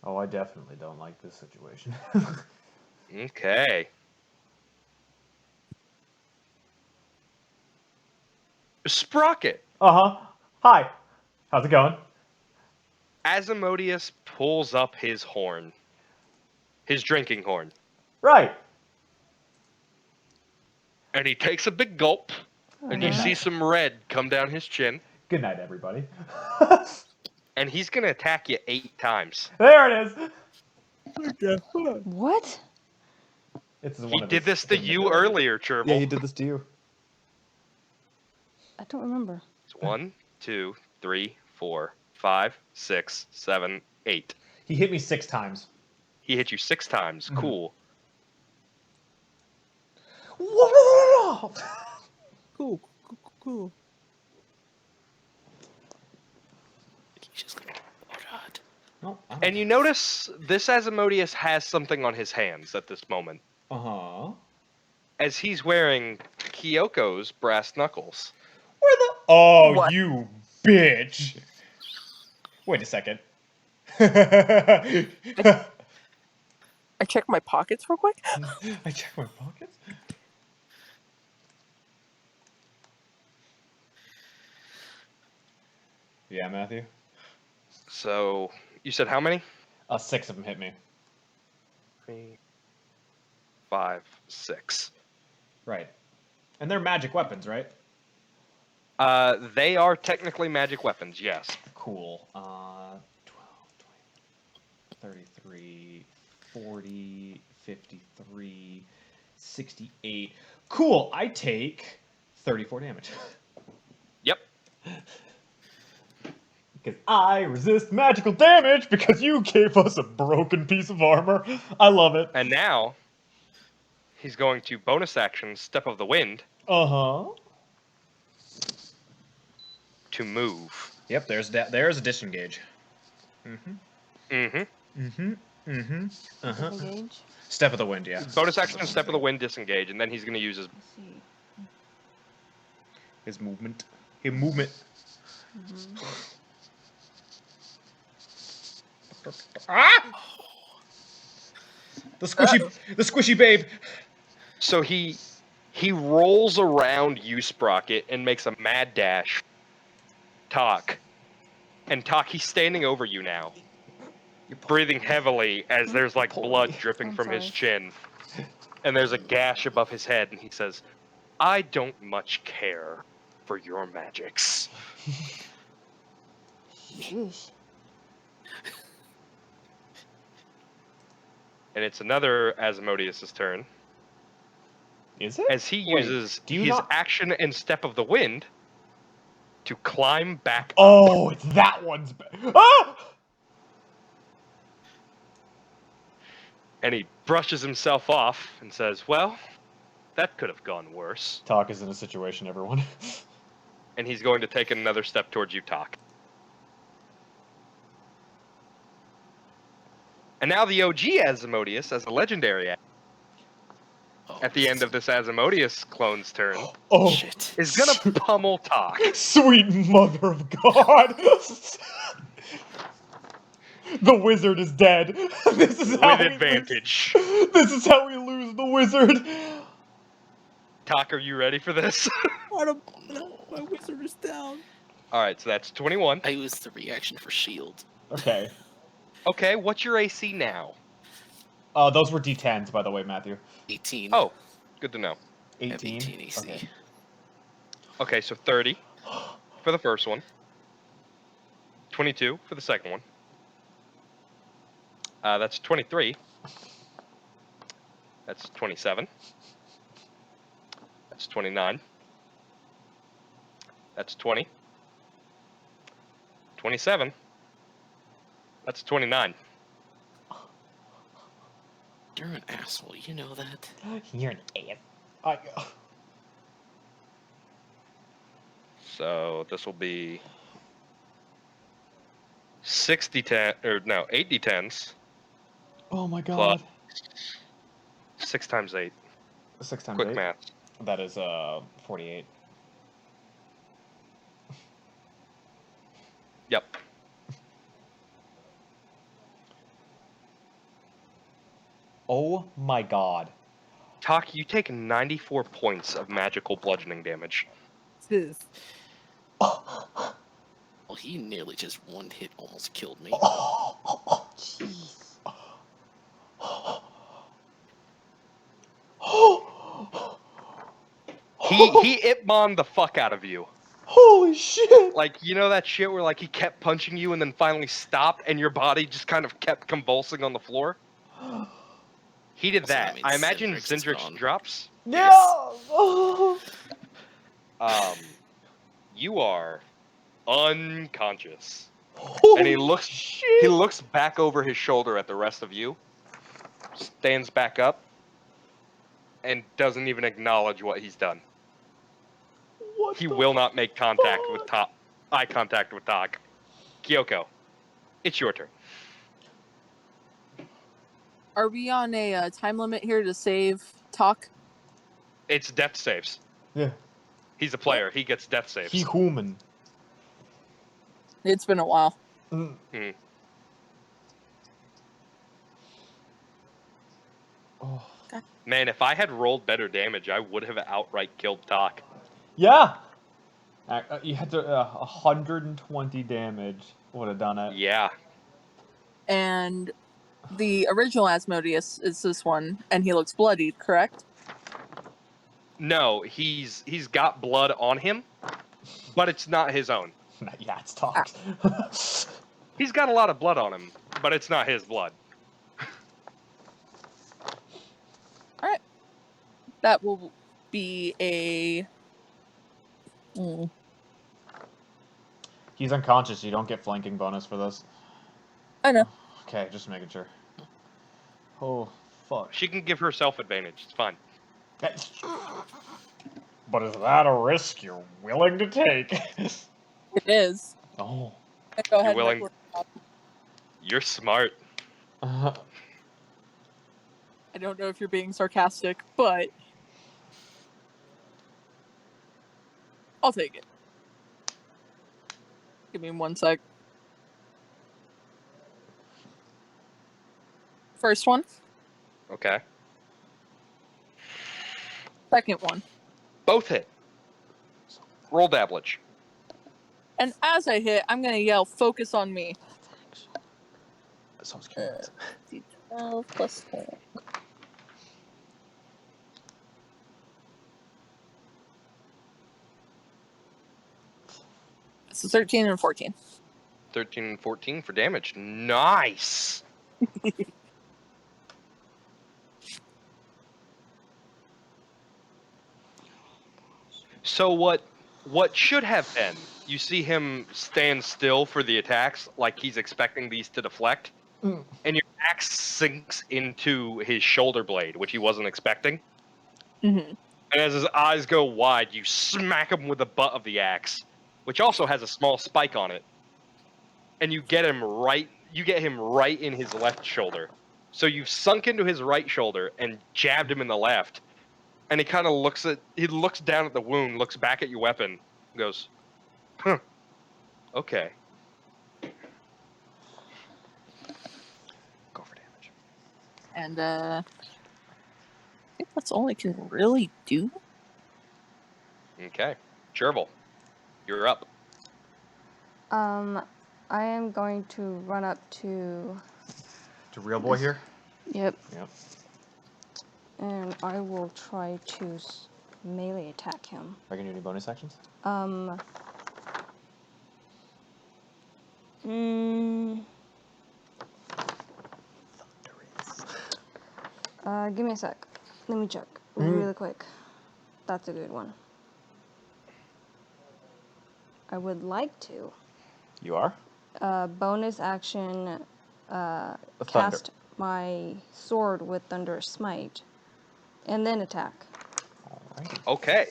Oh, I definitely don't like this situation. Okay. Sprocket! Uh-huh. Hi. How's it going? Asmodeus pulls up his horn. His drinking horn. Right. And he takes a big gulp. And you Uh-huh. see some red come down his chin. Good night, everybody. And he's going to attack you 8 times. There it is. What? It's one He of did his this to hidden you abilities. earlier, Cherbil. Yeah, he did this to you. I don't remember. It's 1, 2, 3, 4, 5, 6, 7, 8. He hit me 6 times. He hit you 6 times. Mhm. Cool. Cool. Cool. He's just gonna. Oh god. Oh, And you notice this Asmodeus has something on his hands at this moment, Uh-huh. as he's wearing Kyoko's brass knuckles. Where the... Oh, What? you bitch. Wait a second. I I checked my pockets real quick. checked my pockets. Yeah, Matthew? So, you said how many? 6 of them hit me. 3, 5, 6. Right. And they're magic weapons, right? They are technically magic weapons, yes. Cool. 12, 20, 33, 40, 53, 68. Cool. I take 34 damage. Yep. Because I resist magical damage because you gave us a broken piece of armor. I love it. And now, he's going to bonus action Step of the Wind Uh-huh. to move. Yep, there's a disengage. Mm-hmm. Mm-hmm. Mm-hmm. Mm-hmm. Uh-huh. Disengage. Step of the wind, yeah. Bonus action Step of the Wind disengage, and then he's going to use his... Let's see. His movement. His movement. Mhm. Ah! The squishy babe. So he rolls around you, Sprocket, and makes a mad dash. Talk. And Talk, he's standing over you now. You're breathing heavily as there's like blood dripping I'm from his sorry. chin. And there's a gash above his head, and he says, I don't much care for your magics. Sheesh. And it's another Asmodeus' turn, Is it? as he Wait, uses do you his not- action and Step of the Wind to climb back up. Oh, it's that one's ah! And he brushes himself off and says, well, that could have gone worse. Talk is in a situation, everyone. And he's going to take another step towards you, Talk. And now the OG Asmodeus, as a legendary Oh, at the end of this Asmodeus clone's turn, Oh, shit. is gonna pummel Talk. sweet mother of God! The wizard is dead. This is how With we advantage. Lose. This is how we lose the wizard. Talk, are you ready for this? I don't know. My wizard is down. Alright, so that's 21. I used the reaction for shield. Okay. Okay, what's your AC now? Those were D10s, by the way, Matthew. 18. Oh, good to know. I have 18. 18 AC. Okay. Okay, so 30 for the first one. 22 for the second one. That's 23. That's 27. That's 29. That's 20. 27. That's 29. You're an asshole, you know that? You're an ass. So this will be 8 d10s. Oh my Plus god. 6 times 8. 6 times Quick 8. math. That is 48. Yep. Oh my god. Tak, you take 94 points of magical bludgeoning damage. Sis. Well, he nearly just one hit almost killed me. Jeez. He Ip-Man the fuck out of you. Holy shit! Like, you know that shit where like he kept punching you and then finally stopped and your body just kind of kept convulsing on the floor? He did Also, that. that means I imagine Zendrix is Zendrix gone. drops. Yeah! You are unconscious. Holy And he looks shit! back over his shoulder at the rest of you, stands back up, and doesn't even acknowledge what he's done. What He the will not make contact with fuck? eye contact with Tak. Kyoko, it's your turn. Are we on a time limit here to save talk? It's death saves. Yeah. He's a player. He gets death saves. He human. It's been a while. Mm. Oh. Man, if I had rolled better damage, I would have outright killed Tak. Yeah! You had to 120 damage would have done it. Yeah. And the original Asmodeus is this one, and he looks bloodied, correct? No, he's got blood on him, but it's not his own. Yeah, it's talk. He's got a lot of blood on him, but it's not his blood. Alright. That will be a... He's unconscious. You don't get flanking bonus for this. I know. Okay, just making sure. Oh, fuck. She can give herself advantage. It's fine. But is that a risk you're willing to take? It is. Oh. Go ahead. You're willing. You're smart. I don't know if you're being sarcastic, but I'll take it. Give me 1 sec. First one. Okay. Second one. Both hit. Roll dabblage. And as I hit, I'm gonna yell, "Focus on me." So curious. D12 plus 10. So 13 and 14. 13 and 14 for damage. Nice. So what should have been, you see him stand still for the attacks like he's expecting these to deflect, and your axe sinks into his shoulder blade, which he wasn't expecting. Mm-hmm. And as his eyes go wide, you smack him with the butt of the axe, which also has a small spike on it. And you get him right in his left shoulder. So you've sunk into his right shoulder and jabbed him in the left. And he kind of looks down at the wound, looks back at your weapon, and goes, "Huh. Okay." Go for damage. And I think that's all I can really do. Okay. Chervil, you're up. I am going to run up to... To real boy here? Yep. Yep. And I will try to melee attack him. Are you gonna do any bonus actions? Give me a sec. Let me check really quick. That's a good one. I would like to. You are? Bonus action, Thunder. cast my sword with Thunderous Smite, and then attack. Alright. Okay.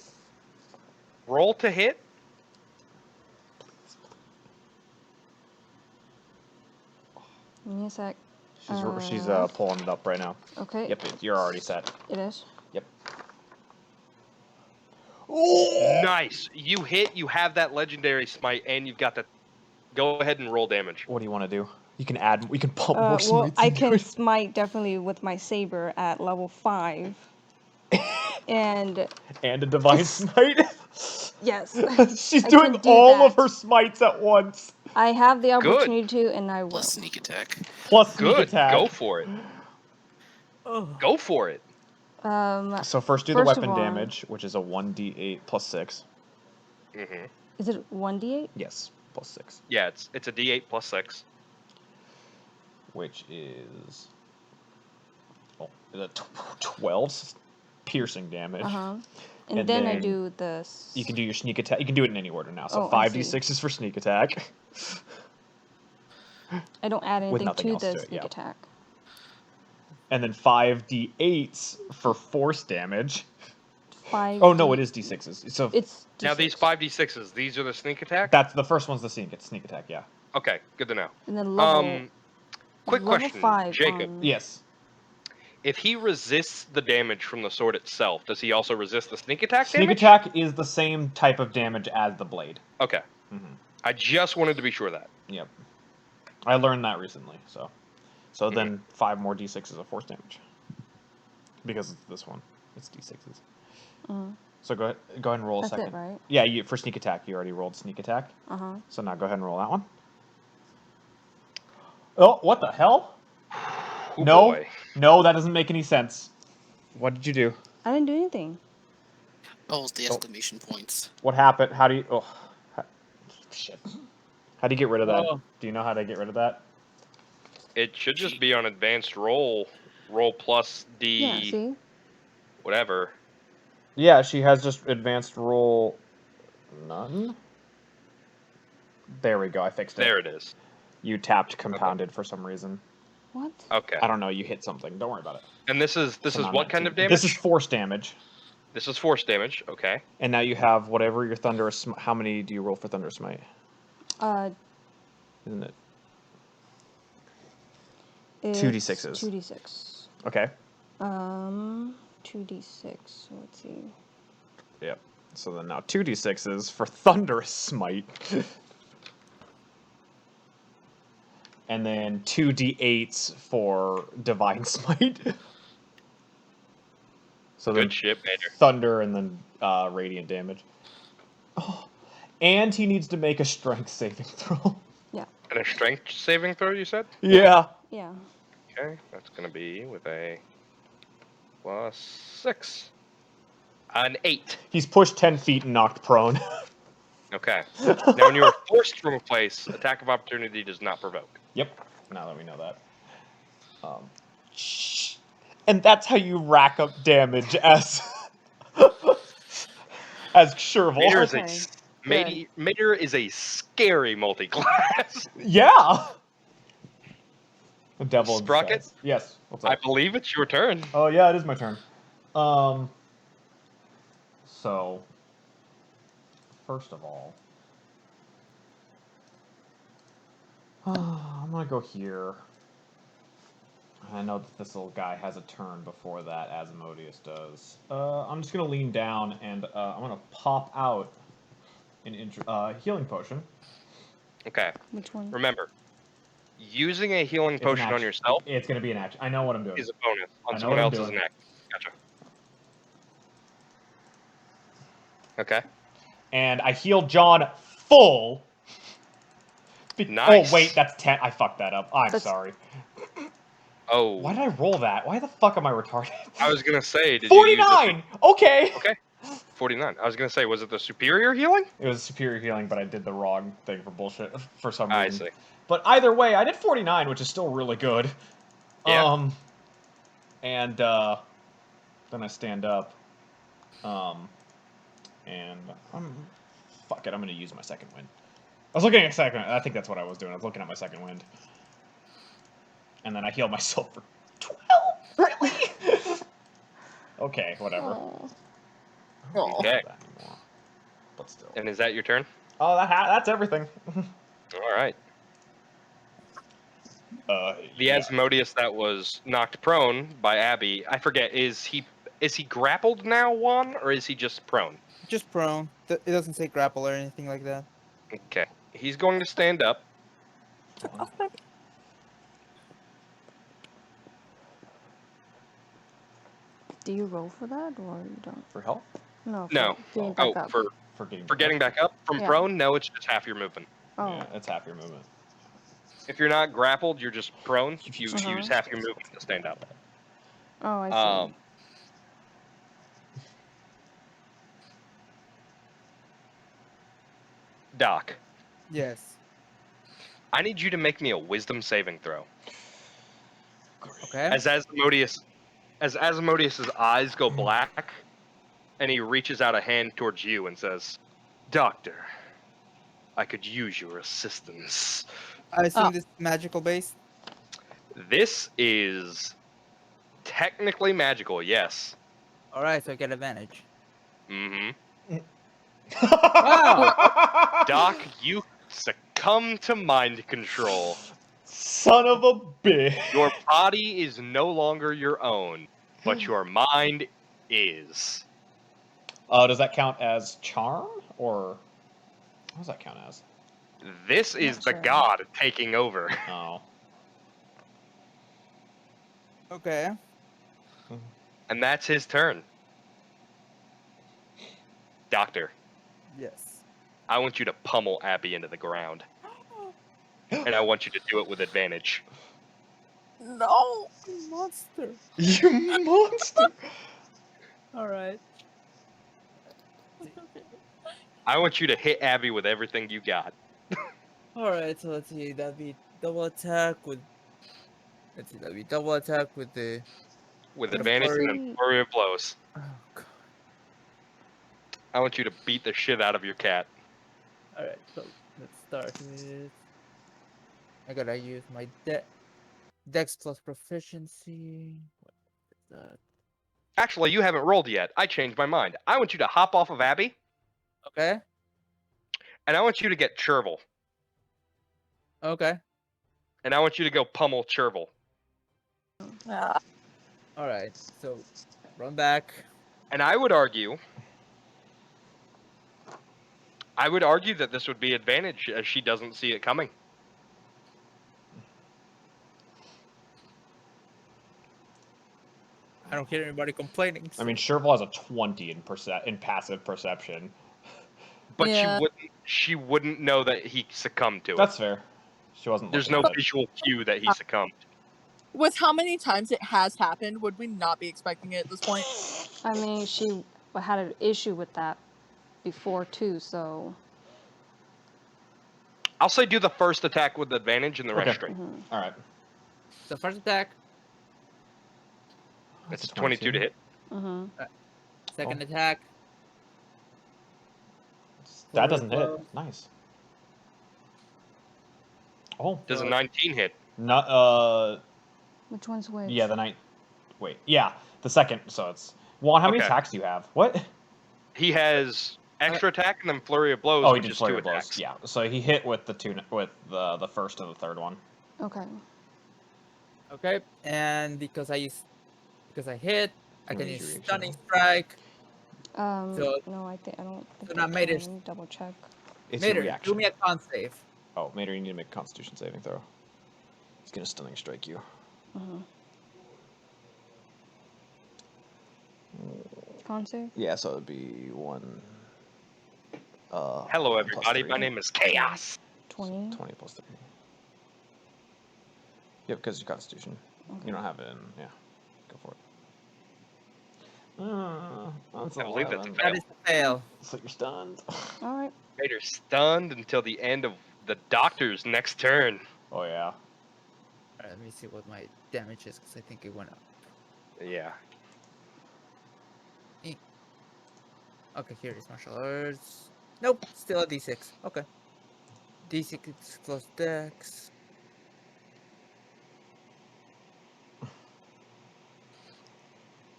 Roll to hit. Give me a sec. She's pulling it up right now. Okay. Yep, you're already set. It is. Yep. Nice. You hit. You have that legendary smite, and you've got the. Go ahead and roll damage. What do you want to do? You can add. We can pump more Well, smites I into can it. smite definitely with my saber at level 5. And And a divine smite. yes, She's I doing can do all of that. her smites at once. I have the Good. opportunity to, and I will. Plus sneak attack. Plus sneak Good. attack. Go for it. Oh. Go for it. So first do the First of weapon all- damage, which is a 1d8 plus 6. Mm-hmm. Is it 1d8? Yes, plus 6. Yeah, it's a D8 plus 6. Which is... Oh, is it 12 piercing damage. And And then I then do the. You can do your sneak attack. You can do it in any order now. So Oh, I 5d6 is for sneak attack. I don't add With anything nothing to else the to it, sneak yeah. attack. And then 5d8s for force damage. 5. Oh no, it is d6s. So It's Now D6. these 5d6s, these are the sneak attack? that's the first one's the sneak attack, yeah. Okay, good to know. And then level. Quick level question, 5 Jacob. on- Yes. If he resists the damage from the sword itself, does he also resist the sneak attack Sneak damage? attack is the same type of damage as the blade. Okay. Mhm. I just wanted to be sure of that. Yep. I learned that recently, so. So then 5 more d6s of force damage. Because it's this one. It's d6s. So go ahead and roll a That's second. it, right? Yeah, for sneak attack, you already rolled sneak attack. So now go ahead and roll that one. Oh, what the hell? Oh, No, boy. no, that doesn't make any sense. What did you do? I didn't do anything. Oh, it's the exclamation points. What happened? How do you... Oh, shit. How do you get rid of that? Oh. Do you know how to get rid of that? It should just be on advanced roll. Roll plus D... Yeah, see? whatever. Yeah, she has just advanced roll... None? There we go, I fixed it. There it is. You tapped compounded for some reason. What? Okay. I don't know, you hit something. Don't worry about it. And this is So now what I'm kind at of 2. damage? This is force damage. This is force damage. Okay. And now you have whatever your Thunderous... How many do you roll for Thunderous Smite? Isn't it? It's 2d6s. 2d6. Okay. 2d6. Let's see. Yep. So then now 2d6s for Thunderous Smite. And then 2d8s for Divine Smite. So then Good shit, Major. Thunder and then Radiant damage. Oh. And he needs to make a Strength saving throw. Yeah. And a strength saving throw, you said? Yeah. Yeah. Okay, that's going to be with a plus 6. An 8. He's pushed 10 feet and knocked prone. Okay. Now, when you are forced from a place, attack of opportunity does not provoke. Yep. Now that we know that. And that's how you rack up damage as as Sherval. Mater is, Okay, Mater is a scary multi-class. Yeah. The devil in Sprocket? disguise. Yes. What's I up? believe it's your turn. Oh yeah, it is my turn. So first of all, I'm gonna go here. I know that this little guy has a turn before that, Asmodeus does. I'm just gonna lean down and I'm gonna pop out an healing potion. Okay. Which one? Remember, using a healing It's an potion on action. yourself It's gonna be an action. I know what I'm doing. is a bonus. I On know someone what I'm else is doing. an action. Gotcha. Okay. And I heal John full. Nice. Oh wait, that's 10. I fucked that up. I'm That's- sorry. Oh. Why did I roll that? Why the fuck am I retarded? I was gonna say, did you use 49. Okay. Okay. 49? I was gonna say, was it the superior healing? It was superior healing, but I did the wrong thing for bullshit for some I reason. see. But either way, I did 49, which is still really good. Yeah. And then I stand up. And fuck it, I'm gonna use my second wind. I was looking at second. I think that's what I was doing. I was looking at my second wind. And then I heal myself for 12. Really? Okay, whatever. Oh. I don't need Okay. that anymore. But still. And is that your turn? Oh, that's everything. All right. The Yeah. Asmodeus that was knocked prone by Abby, I forget, is he grappled now, Juan, or is he just prone? Just prone. It doesn't say grapple or anything like that. Okay. He's going to stand up. Do you roll for that, or you don't? For health? No. For No. getting back Oh, up. For getting back up from Yeah. prone? No, it's just half your movement. Oh. Yeah, it's half your movement. If you're not grappled, you're just prone. You Uh-huh. use half your movement to stand up. Oh, I see. Doc, Yes. I need you to make me a wisdom saving throw. Okay. As Asmodeus's eyes go black, and he reaches out a hand towards you and says, "Doctor, I could use your assistance." I assume this is magical based. This is technically magical, yes. All right, so I get advantage. Mm-hmm. Wow. Doc, you succumb to mind control. Son of a bitch. Your body is no longer your own, but your mind is. Does that count as charm, or what does that count as? This is Not the sure. god taking over. Oh. Okay. And that's his turn. Doctor, Yes. I want you to pummel Abby into the ground. And I want you to do it with advantage. No. Monster. You monster! All right. I want you to hit Abby with everything you got. All right. So let's see. That'd be double attack with. Let's see. That'd be double attack with the. With The advantage and flurry. then flurry of blows. Oh god. I want you to beat the shit out of your cat. All right. So let's start with. I gotta use my Dex plus proficiency. What is that? Actually, you haven't rolled yet. I changed my mind. I want you to hop off of Abby, Okay. and I want you to get Chervil. Okay. And I want you to go pummel Chervil. Ah, All right. So run back. And I would argue that this would be advantage as she doesn't see it coming. I don't hear anybody complaining. I mean, so- Sherville has a 20 in passive perception. But Yeah. she wouldn't know that he succumbed to it. That's fair. She wasn't. There's looking no at it. visual cue that he succumbed. with how many times it has happened, would we not be expecting it at this point? I mean, she had an issue with that before too, so. I'll say do the first attack with advantage and the rest Okay. straight. All right. So first attack, It's That's a 22 to hit. Mm-hmm. second attack. That doesn't hit. Blow. Nice. Oh. Does a 19 hit? Not. Which one's which? Yeah, the night. Wait. Yeah, the second. So it's. Juan, how many Okay. attacks do you have? What? He has extra attack and then flurry of blows, Oh, he which did is flurry 2 of blows. attacks. Yeah. So he hit with the the first and the third one. Okay. Okay, and because I hit, I can Use your use reaction. stunning strike. No, I don't think so now I Mater- can. Double check. It's your Mater, reaction. do me a con save. Oh, Mater, you need to make a Constitution saving throw. He's gonna stunning strike you. Uh-huh. Con save? Yeah, so it'd be 1. Hello, 1 plus everybody. 3. My name is Chaos. 20. 20 plus 3. Yep, because your Constitution. Okay. You don't have it in. Yeah. Go for it. That's I believe that's a 11. fail. That is a fail. So you're stunned. All right. Vader stunned until the end of the doctor's next turn. Oh yeah. Alright, let me see what my damage is, because I think it went up. Yeah. Okay, here is martial arts. Nope, still a d6. Okay. D6 plus dex.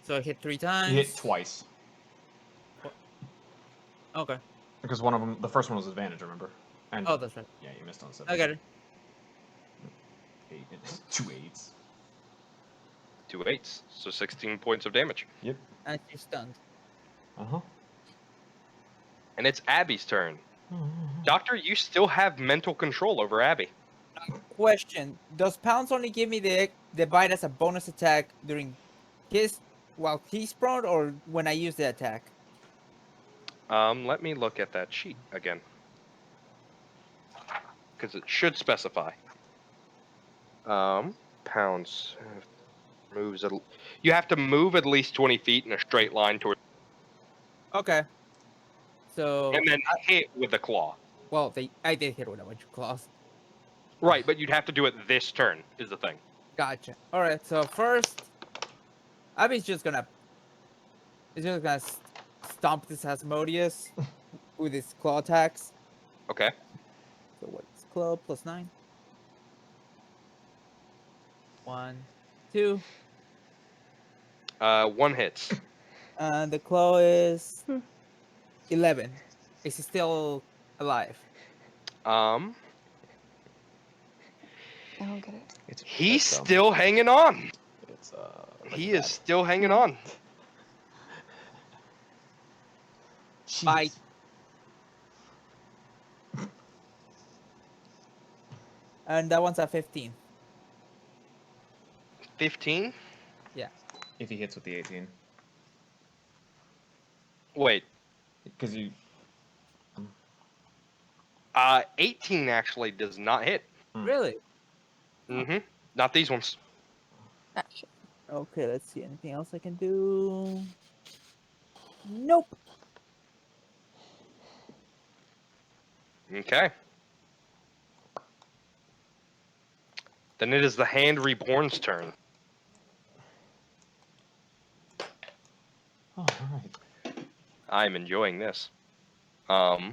So I hit 3 times. You hit twice. Okay. Because one of them, the first one was advantage, remember? And Oh, that's right. yeah, you missed on 7. I got it. 2 8s. 2 8s, so 16 points of damage. Yep. And she's stunned. Uh-huh. And it's Abby's turn. Doctor, you still have mental control over Abby. Question: does Pounce only give me the bite as a bonus attack during while he's prone, or when I use the attack? Let me look at that sheet again. Because it should specify. Pounds moves. You have to move at least 20 feet in a straight line toward, Okay. So and then hit with the claw. well, I did hit with a bunch of claws. Right, but you'd have to do it this turn. Is the thing. Gotcha. All right. So first, Abby's just gonna stomp this Asmodeus with his claw attacks. Okay. So what's claw plus 9? 1, 2. 1 hits. And the claw is Hmm. 11. Is he still alive? I don't get it. He's still hanging on. It's He is still hanging on. Bite. And that one's at 15. 15. If he hits with the 18. Wait. Because you 18 actually does not hit. Really? Mm-hmm. Not these ones. Action. Okay, let's see. Anything else I can do? Nope. Okay. Then it is the Hand Reborn's turn. Oh, alright. I'm enjoying this. Nah.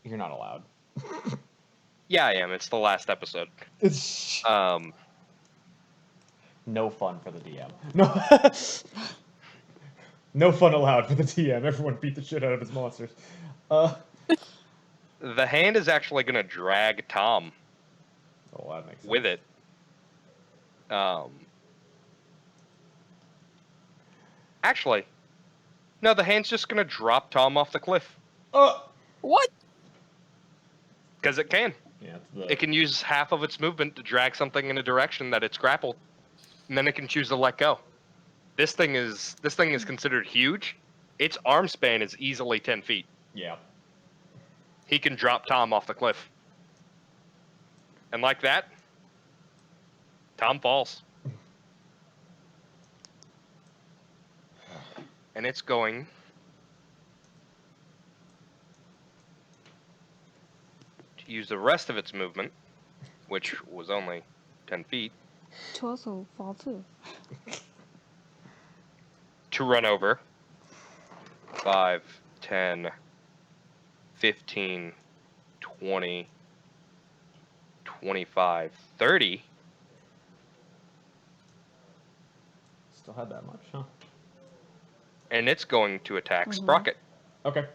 You're not allowed. Yeah, I am. It's the last episode. It's Um, no fun for the DM. No. No fun allowed for the DM. Everyone beat the shit out of his monsters. the hand is actually going to drag Tom Oh, that makes sense. with it. Actually, no, the hand's just going to drop Tom off the cliff. What? Because it can. Yeah, it's the... It can use half of its movement to drag something in a direction that it's grappled, and then it can choose to let go. This thing is considered huge. Its arm span is easily 10 feet. Yeah. He can drop Tom off the cliff. And like that, Tom falls. And it's going to use the rest of its movement, which was only 10 feet, To also fall too. to run over 5, 10, 15, 20, 25, 30. Still had that much, huh? And it's going to attack Mhm. Sprocket. Okay.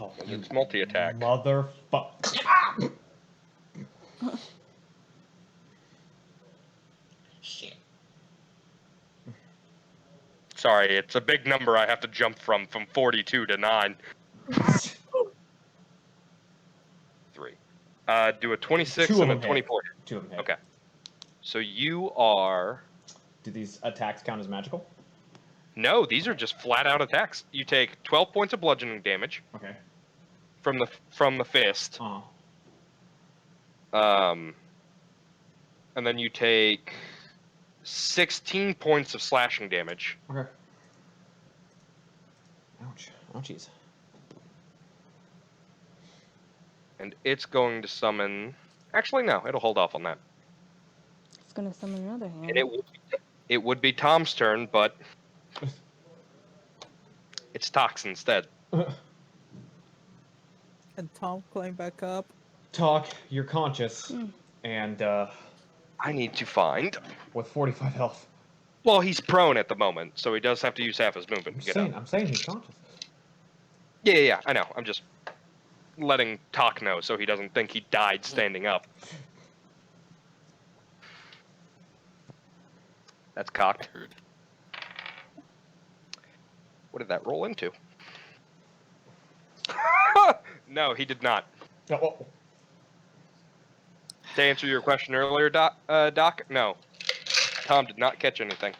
Oh, It's multi-attack. Motherfucker. Shit. Sorry, it's a big number I have to jump from 42 to 9. 3. Do a 26 Two of and a them hit. 24. 2 of them hit. Okay. So you are... Do these attacks count as magical? No, these are just flat-out attacks. You take 12 points of bludgeoning damage Okay. from the fist, Uh-huh. And then you take 16 points of slashing damage. Okay. Ouch. Ouchies. And it's going to summon... Actually, no. It'll hold off on that. It's gonna summon another hand. And it would be Tom's turn, but... it's Tox instead. And Tom climb back up. Talk, you're conscious. Hmm. And, I need to find... with 45 health. Well, he's prone at the moment, so he does have to use half his movement to get up. I'm saying he's conscious. Yeah, I know. I'm just letting Talk know so he doesn't think he died standing up. That's cocked. Heard. What did that roll into? No, he did not. Oh, To answer your question earlier, Doc, no. Tom did not catch anything.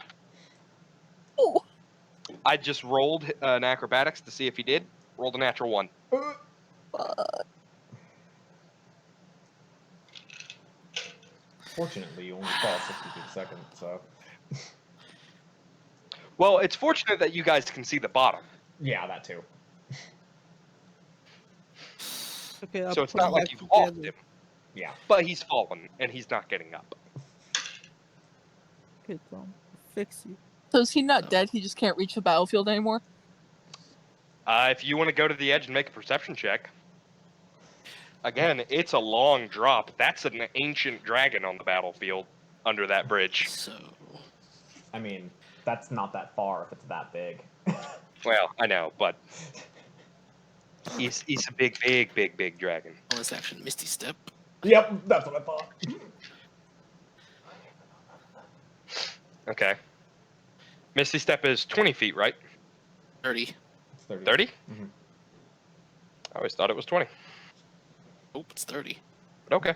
Oh, I just rolled an acrobatics to see if he did. Rolled a natural 1. Fortunately, you only fall 60 feet a second, so... Well, it's fortunate that you guys can see the bottom. Yeah, that too. Okay, I'll So it's put not him like back you've offed together. him. Yeah. But he's fallen, and he's not getting up. Okay, Tom, fix you. so is he not dead? He just can't reach the battlefield anymore? If you want to go to the edge and make a perception check. Again, it's a long drop. That's an ancient dragon on the battlefield under that bridge. So, I mean, that's not that far if it's that big. Well, I know, but he's a big dragon. bonus action, Misty Step. Yep, that's what I thought. Okay. Misty Step is 20 feet, right? 30. It's 30. 30? Mhm. I always thought it was 20. Oh, it's 30. But okay.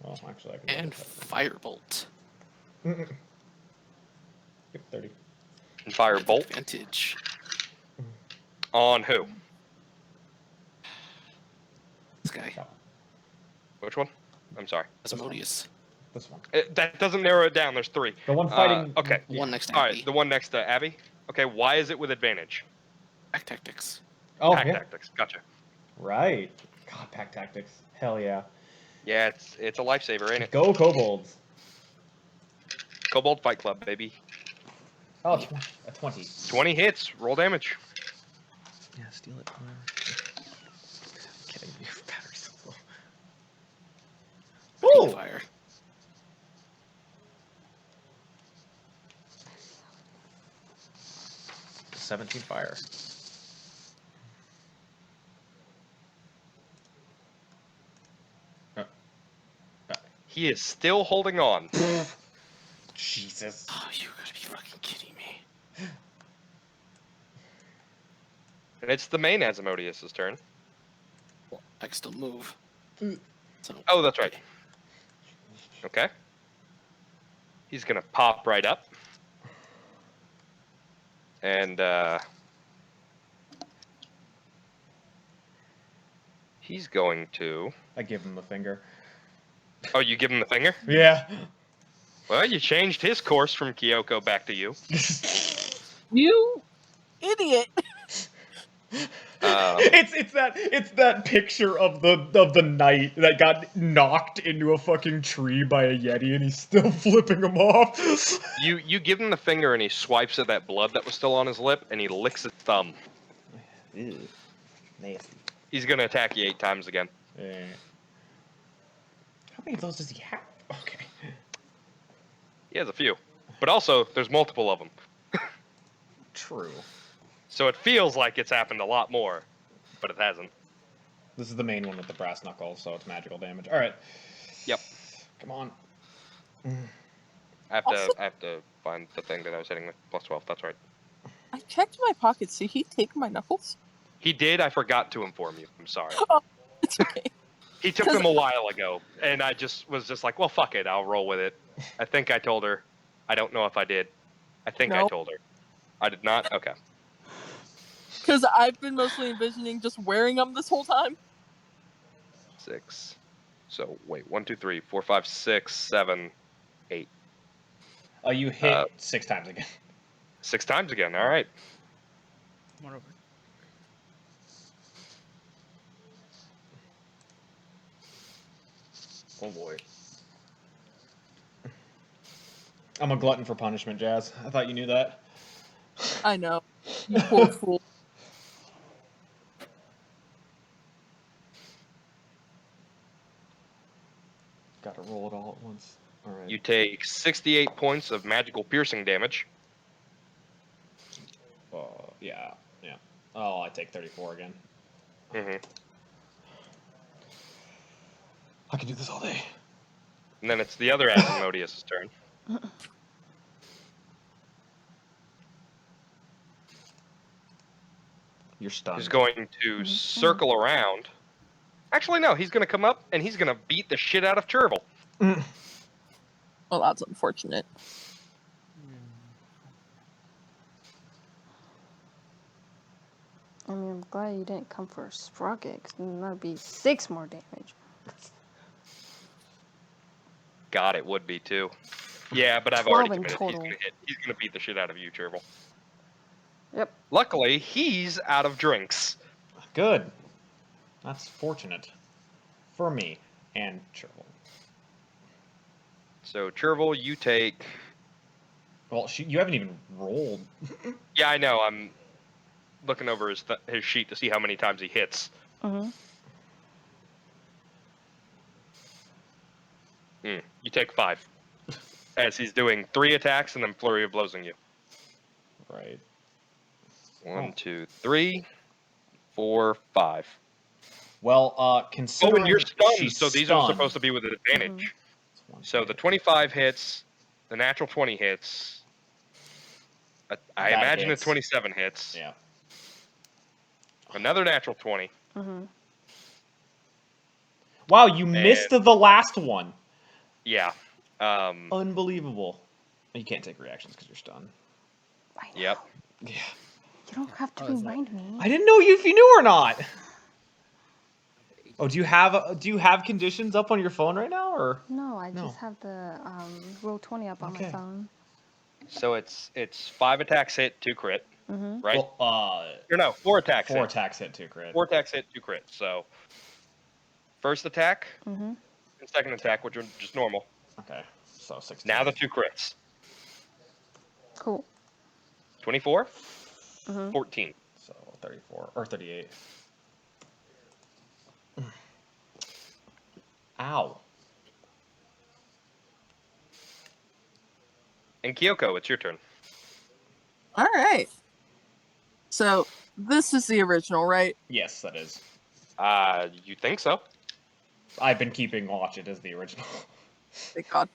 Well, actually, I can... And Firebolt. Yep, 30. And fire With bolt advantage. on who? This guy. Which one? I'm sorry. Asmodeus. This one. That doesn't narrow it down. There's 3. The one fighting... Okay. Yeah. One next to All Abby. right, the one next to Abby. Okay, why is it with advantage? Pack tactics. Oh, Pack yeah. tactics. Gotcha. Right. God, pack tactics. Hell yeah. Yeah, it's a lifesaver, ain't it? Go kobolds. Kobold Fight Club, baby. Oh, a 20. 20 hits. Roll damage. Yeah, steal it. Kidding. Your battery's so low. Rapid Ooh! fire. Ooh! 17 fire. He is still holding on. Jesus. Oh, you gotta be fucking kidding me. And it's the main Asmodeus' turn. Well, I can still move. So, Oh, that's right. Okay. He's gonna pop right up. And, he's going to... I give him the finger. Oh, you give him the finger? Yeah. Well, you changed his course from Kyoko back to you. You idiot! It's that picture of the knight that got knocked into a fucking tree by a yeti and he's still flipping him off. You give him the finger and he swipes at that blood that was still on his lip and he licks his thumb. Ew. Nasty. He's gonna attack you 8 times again. Yeah. How many of those does he have? Okay. He has a few. But also, there's multiple of them. True. So it feels like it's happened a lot more, but it hasn't. This is the main one with the brass knuckles, so it's magical damage. Alright. Yep. Come on. I have to find the thing that I was hitting with. Plus 12, that's right. I checked my pockets. Did he take my knuckles? He did, I forgot to inform you. I'm sorry. It's okay. He took them a while ago, and I was just like, well, fuck it, I'll roll with it. I think I told her. I don't know if I did. I think I No. told her. I did not? Okay. Because I've been mostly envisioning just wearing them this whole time. 6, So wait, 1, 2, 3, 4, 5, 6, 7, 8. You hit 6 times again. 6 times again. All right. Come on over. Oh boy. I'm a glutton for punishment, Jazz. I thought you knew that. I know. You poor fool. Gotta roll it all at once. All right. You take 68 points of magical piercing damage. Yeah. Oh, I take 34 again. Mm-hmm. I can do this all day. And then it's the other Asmodeus' turn. You're stunned. He's going to circle around. Actually, no. He's going to come up and he's going to beat the shit out of Chervil. Well, that's unfortunate. I mean, I'm glad you didn't come for a sprocket, because then that'd be 6 more damage. God, it would be too. Yeah, but I've 12 already in committed. total. He's gonna beat the shit out of you, Chervil. Yep. Luckily, he's out of drinks. Good. That's fortunate. For me and Chervil. So Chervil, you take. Well, you haven't even rolled. Yeah, I know. I'm looking over his sheet to see how many times he hits. You take 5. As he's doing 3 attacks and then flurry of blows on you. Right. 1, 2, 3, 4, 5. Well, considering and you're stunned, she's so these stunned, are supposed to be with an advantage. So the 25 hits, the natural 20 hits. I That imagine hits. a 27 hits. Yeah. Another natural 20. Wow, you missed the last one. Yeah. Unbelievable. You can't take reactions because you're stunned. I know. Yep. Yeah. You don't have to remind me. I didn't know if you knew or not. Oh, do you have conditions up on your phone right now, or? No, I just have the roll 20 up on my phone. So it's 5 attacks hit, 2 crit, right? Well, or no, 4 attacks 4 hit. attacks hit, 2 crit. 4 attacks hit, 2 crit. So first attack Mm-hmm. and second attack, which are just normal. Okay, so 16. Now the 2 crits. Cool. 24, Mm-hmm. 14. So 34 or 38. Ow. And Kyoko, it's your turn. All right. So this is the original, right? Yes, that is. You think so? I've been keeping watch. It is the original. Thank God.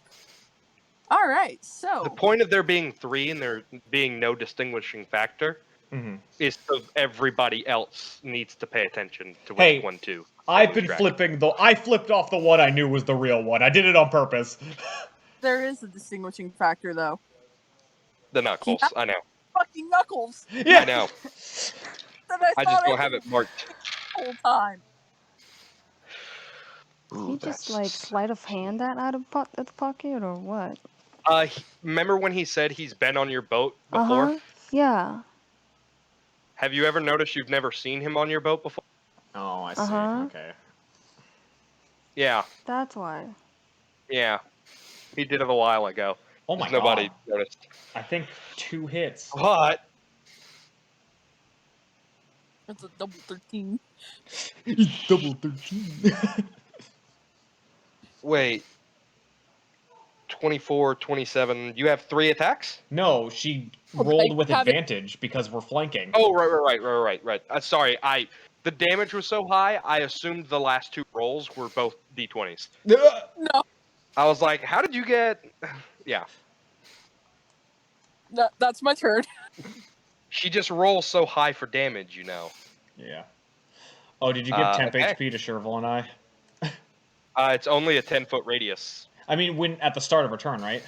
All right. So The point of there being 3 and there being no distinguishing factor is so everybody else needs to pay attention to which one to. I've been flipping I flipped off the one I knew was the real one. I did it on purpose. there is a distinguishing factor, though. The knuckles, I know. Fucking knuckles. Yeah. I know. That I just don't have it marked. The whole time. He just like sleight of hand that out of the pocket, or what? Remember when he said he's been on your boat before? Yeah. Have you ever noticed you've never seen him on your boat before? Oh, I see. Okay. Yeah. That's why. Yeah. He did it a while ago. Oh my Nobody god. noticed. I think 2 hits. But It's a double 13. Double 13. wait. 24, 27. You have 3 attacks? No, she rolled with advantage because we're flanking. Oh, right. Sorry, the damage was so high, I assumed the last 2 rolls were both d20s. No. I was like, how did you get... Yeah. That's my turn. She just rolls so high for damage, you know. Yeah. Oh, did you give temp okay. HP to Chervil and I? It's only a 10-foot radius. I mean, at the start of her turn, right?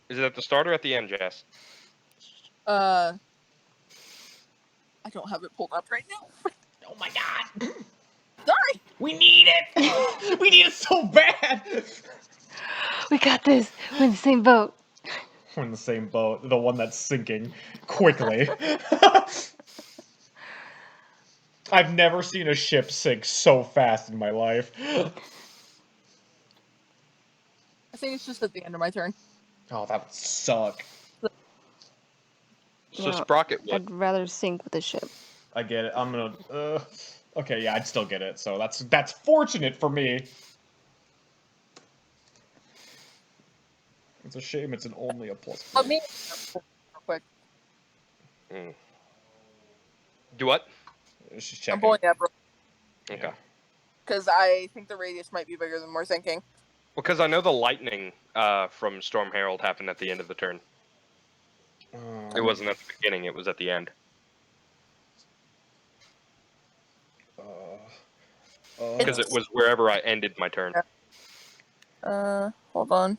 Is it at the start or at the end, Jess? I don't have it pulled up right now. Oh my god! Sorry. We need it! We need it so bad! We got this. We're in the same boat. We're in the same boat. The one that's sinking quickly. I've never seen a ship sink so fast in my life. I think it's just at the end of my turn. Oh, that would suck. So No, Sprocket would. I'd rather sink with a ship. I get it. I'm gonna. Okay, yeah, I'd still get it. So that's fortunate for me. It's a shame it's only a plus. Let me real quick. Do what? She's I'm checking. pulling it up Okay. because I think the radius might be bigger than we're thinking. Because I know the lightning from Storm Herald happened at the end of the turn. It wasn't at the beginning, it was at the end. Because it was wherever I ended my turn. Hold on.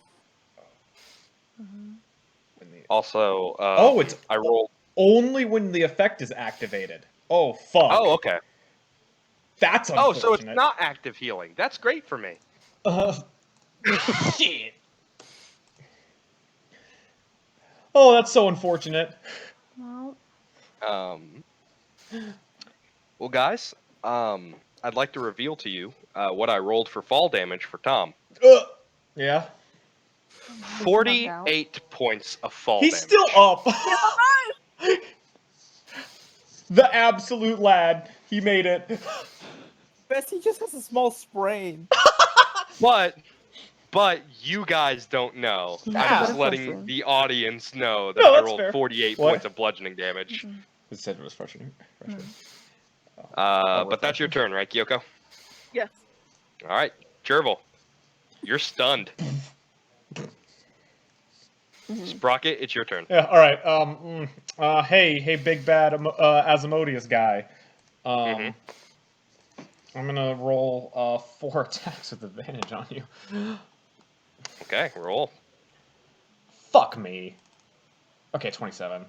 Also, Oh, it's I rolled. only when the effect is activated. Oh, fuck. Oh, okay. That's Oh, unfortunate. so it's not active healing. That's great for me. Shit. Oh, that's so unfortunate. Well, Well, guys, I'd like to reveal to you what I rolled for fall damage for Tom. Yeah. 48 points of fall He's damage. still up. The absolute lad. He made it. Best he just has a small sprain. But you guys don't know. Yeah, I'm just but letting frustrating. the audience know that No, I that's rolled fair. 48 What? points of bludgeoning damage. It said it was frustrating. But that's your turn, right, Kyoko? Yes. All right, Chervil, you're stunned. Sprocket, it's your turn. Yeah, all right. Hey, big bad Asmodeus guy. I'm gonna roll 4 attacks with advantage on you. Okay, roll. Fuck me. Okay, 27.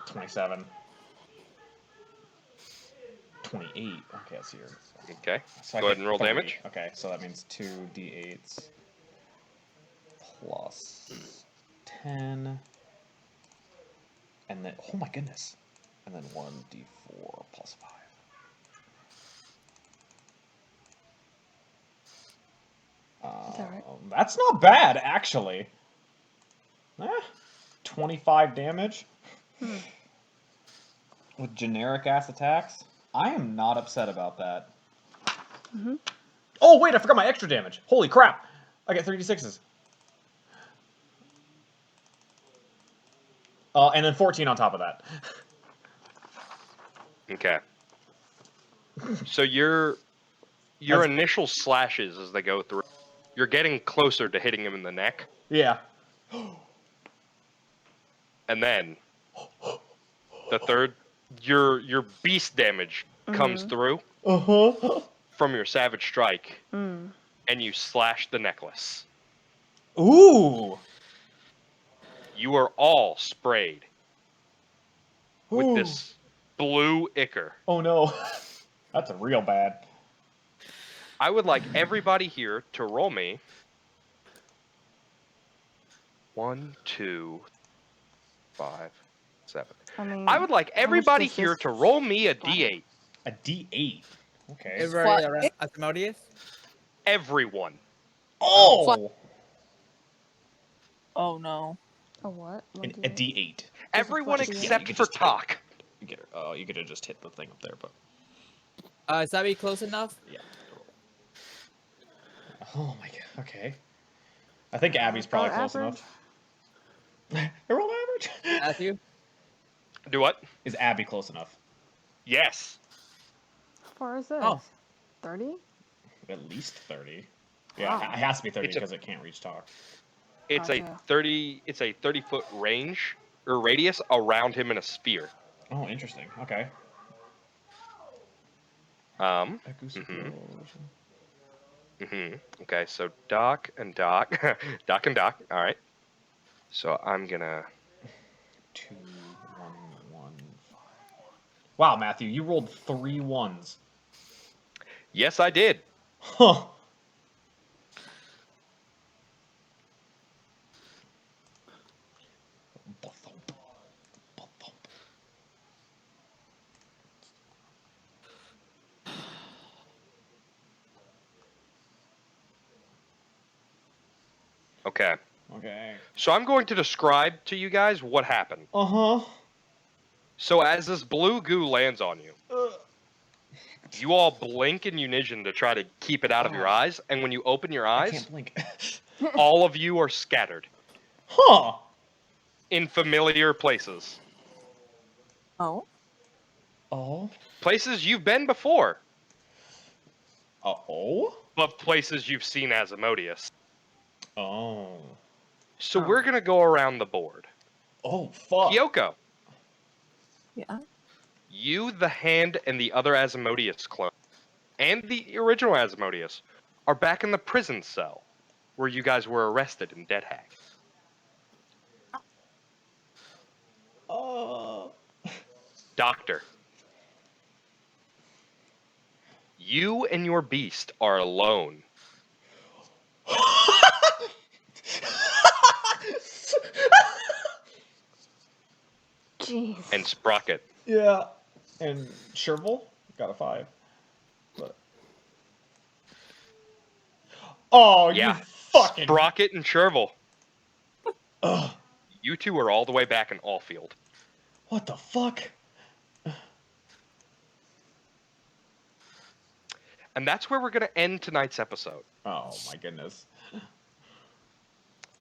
27. 28. Okay, let's see here. Okay, So I go ahead get and roll 30. damage. Okay, so that means 2d8s plus 10. And then, oh my goodness. And then 1d4 plus 5. alright. That's not bad, actually. 25 damage with generic ass attacks. I am not upset about that. Oh wait, I forgot my extra damage. Holy crap! I get 3d6s. And then 14 on top of that. Okay. So your initial slashes as they go through, you're getting closer to hitting him in the neck, Yeah. and then the third, your beast damage comes through from your savage strike, and you slash the necklace. Ooh. You are all sprayed with Ooh. this blue ichor. Oh no. That's a real bad. I would like everybody here to roll me 1, 2, 5, 7. I mean, I would like how much everybody does here this to roll me a flat? d8. A d8. Okay. Everybody Flat. around Asmodeus? Everyone. Oh! Oh no. A what? A d8. Everyone flat d8? except could for just hit. Talk. You get it. Oh, you could have just hit the thing up there, but Is that be close enough? yeah. Oh my god. Okay. I think Abby's probably close average? enough. I rolled average. Matthew? Do what? Is Abby close enough? Yes. How far is this? Oh. 30? At least 30. Yeah, Wow. it has to be 30 It's a- because it can't reach Talk. It's a Gotcha. 30-foot range or radius around him in a sphere. Oh, interesting. Okay. Okay, so Doc and Doc. Doc and Doc. All right. So I'm gonna. 2, 1, 1, 5, 1. Wow, Matthew, you rolled 3 1s. Yes, I did. Huh. Okay. Okay. So I'm going to describe to you guys what happened. Uh-huh. So as this blue goo lands on you, you all blink in unison to try to keep it out of your eyes, and when you open your I eyes, can't blink. all of you are scattered Huh. in familiar places. Oh. Oh. Places you've been before, Oh. but places you've seen Asmodeus. Oh. So Oh. we're going to go around the board. Oh, fuck. Kyoko, Yeah. you, the Hand, and the other Asmodeus clone, and the original Asmodeus, are back in the prison cell where you guys were arrested in Dead Hack. Doctor, you and your beast are alone. Jeez. And Sprocket, Yeah. And Shervil got a 5. But... Oh, yeah, you fucking... Sprocket and Shervil, Ugh. you two are all the way back in Allfield. What the fuck? And that's where we're going to end tonight's episode. Oh my goodness.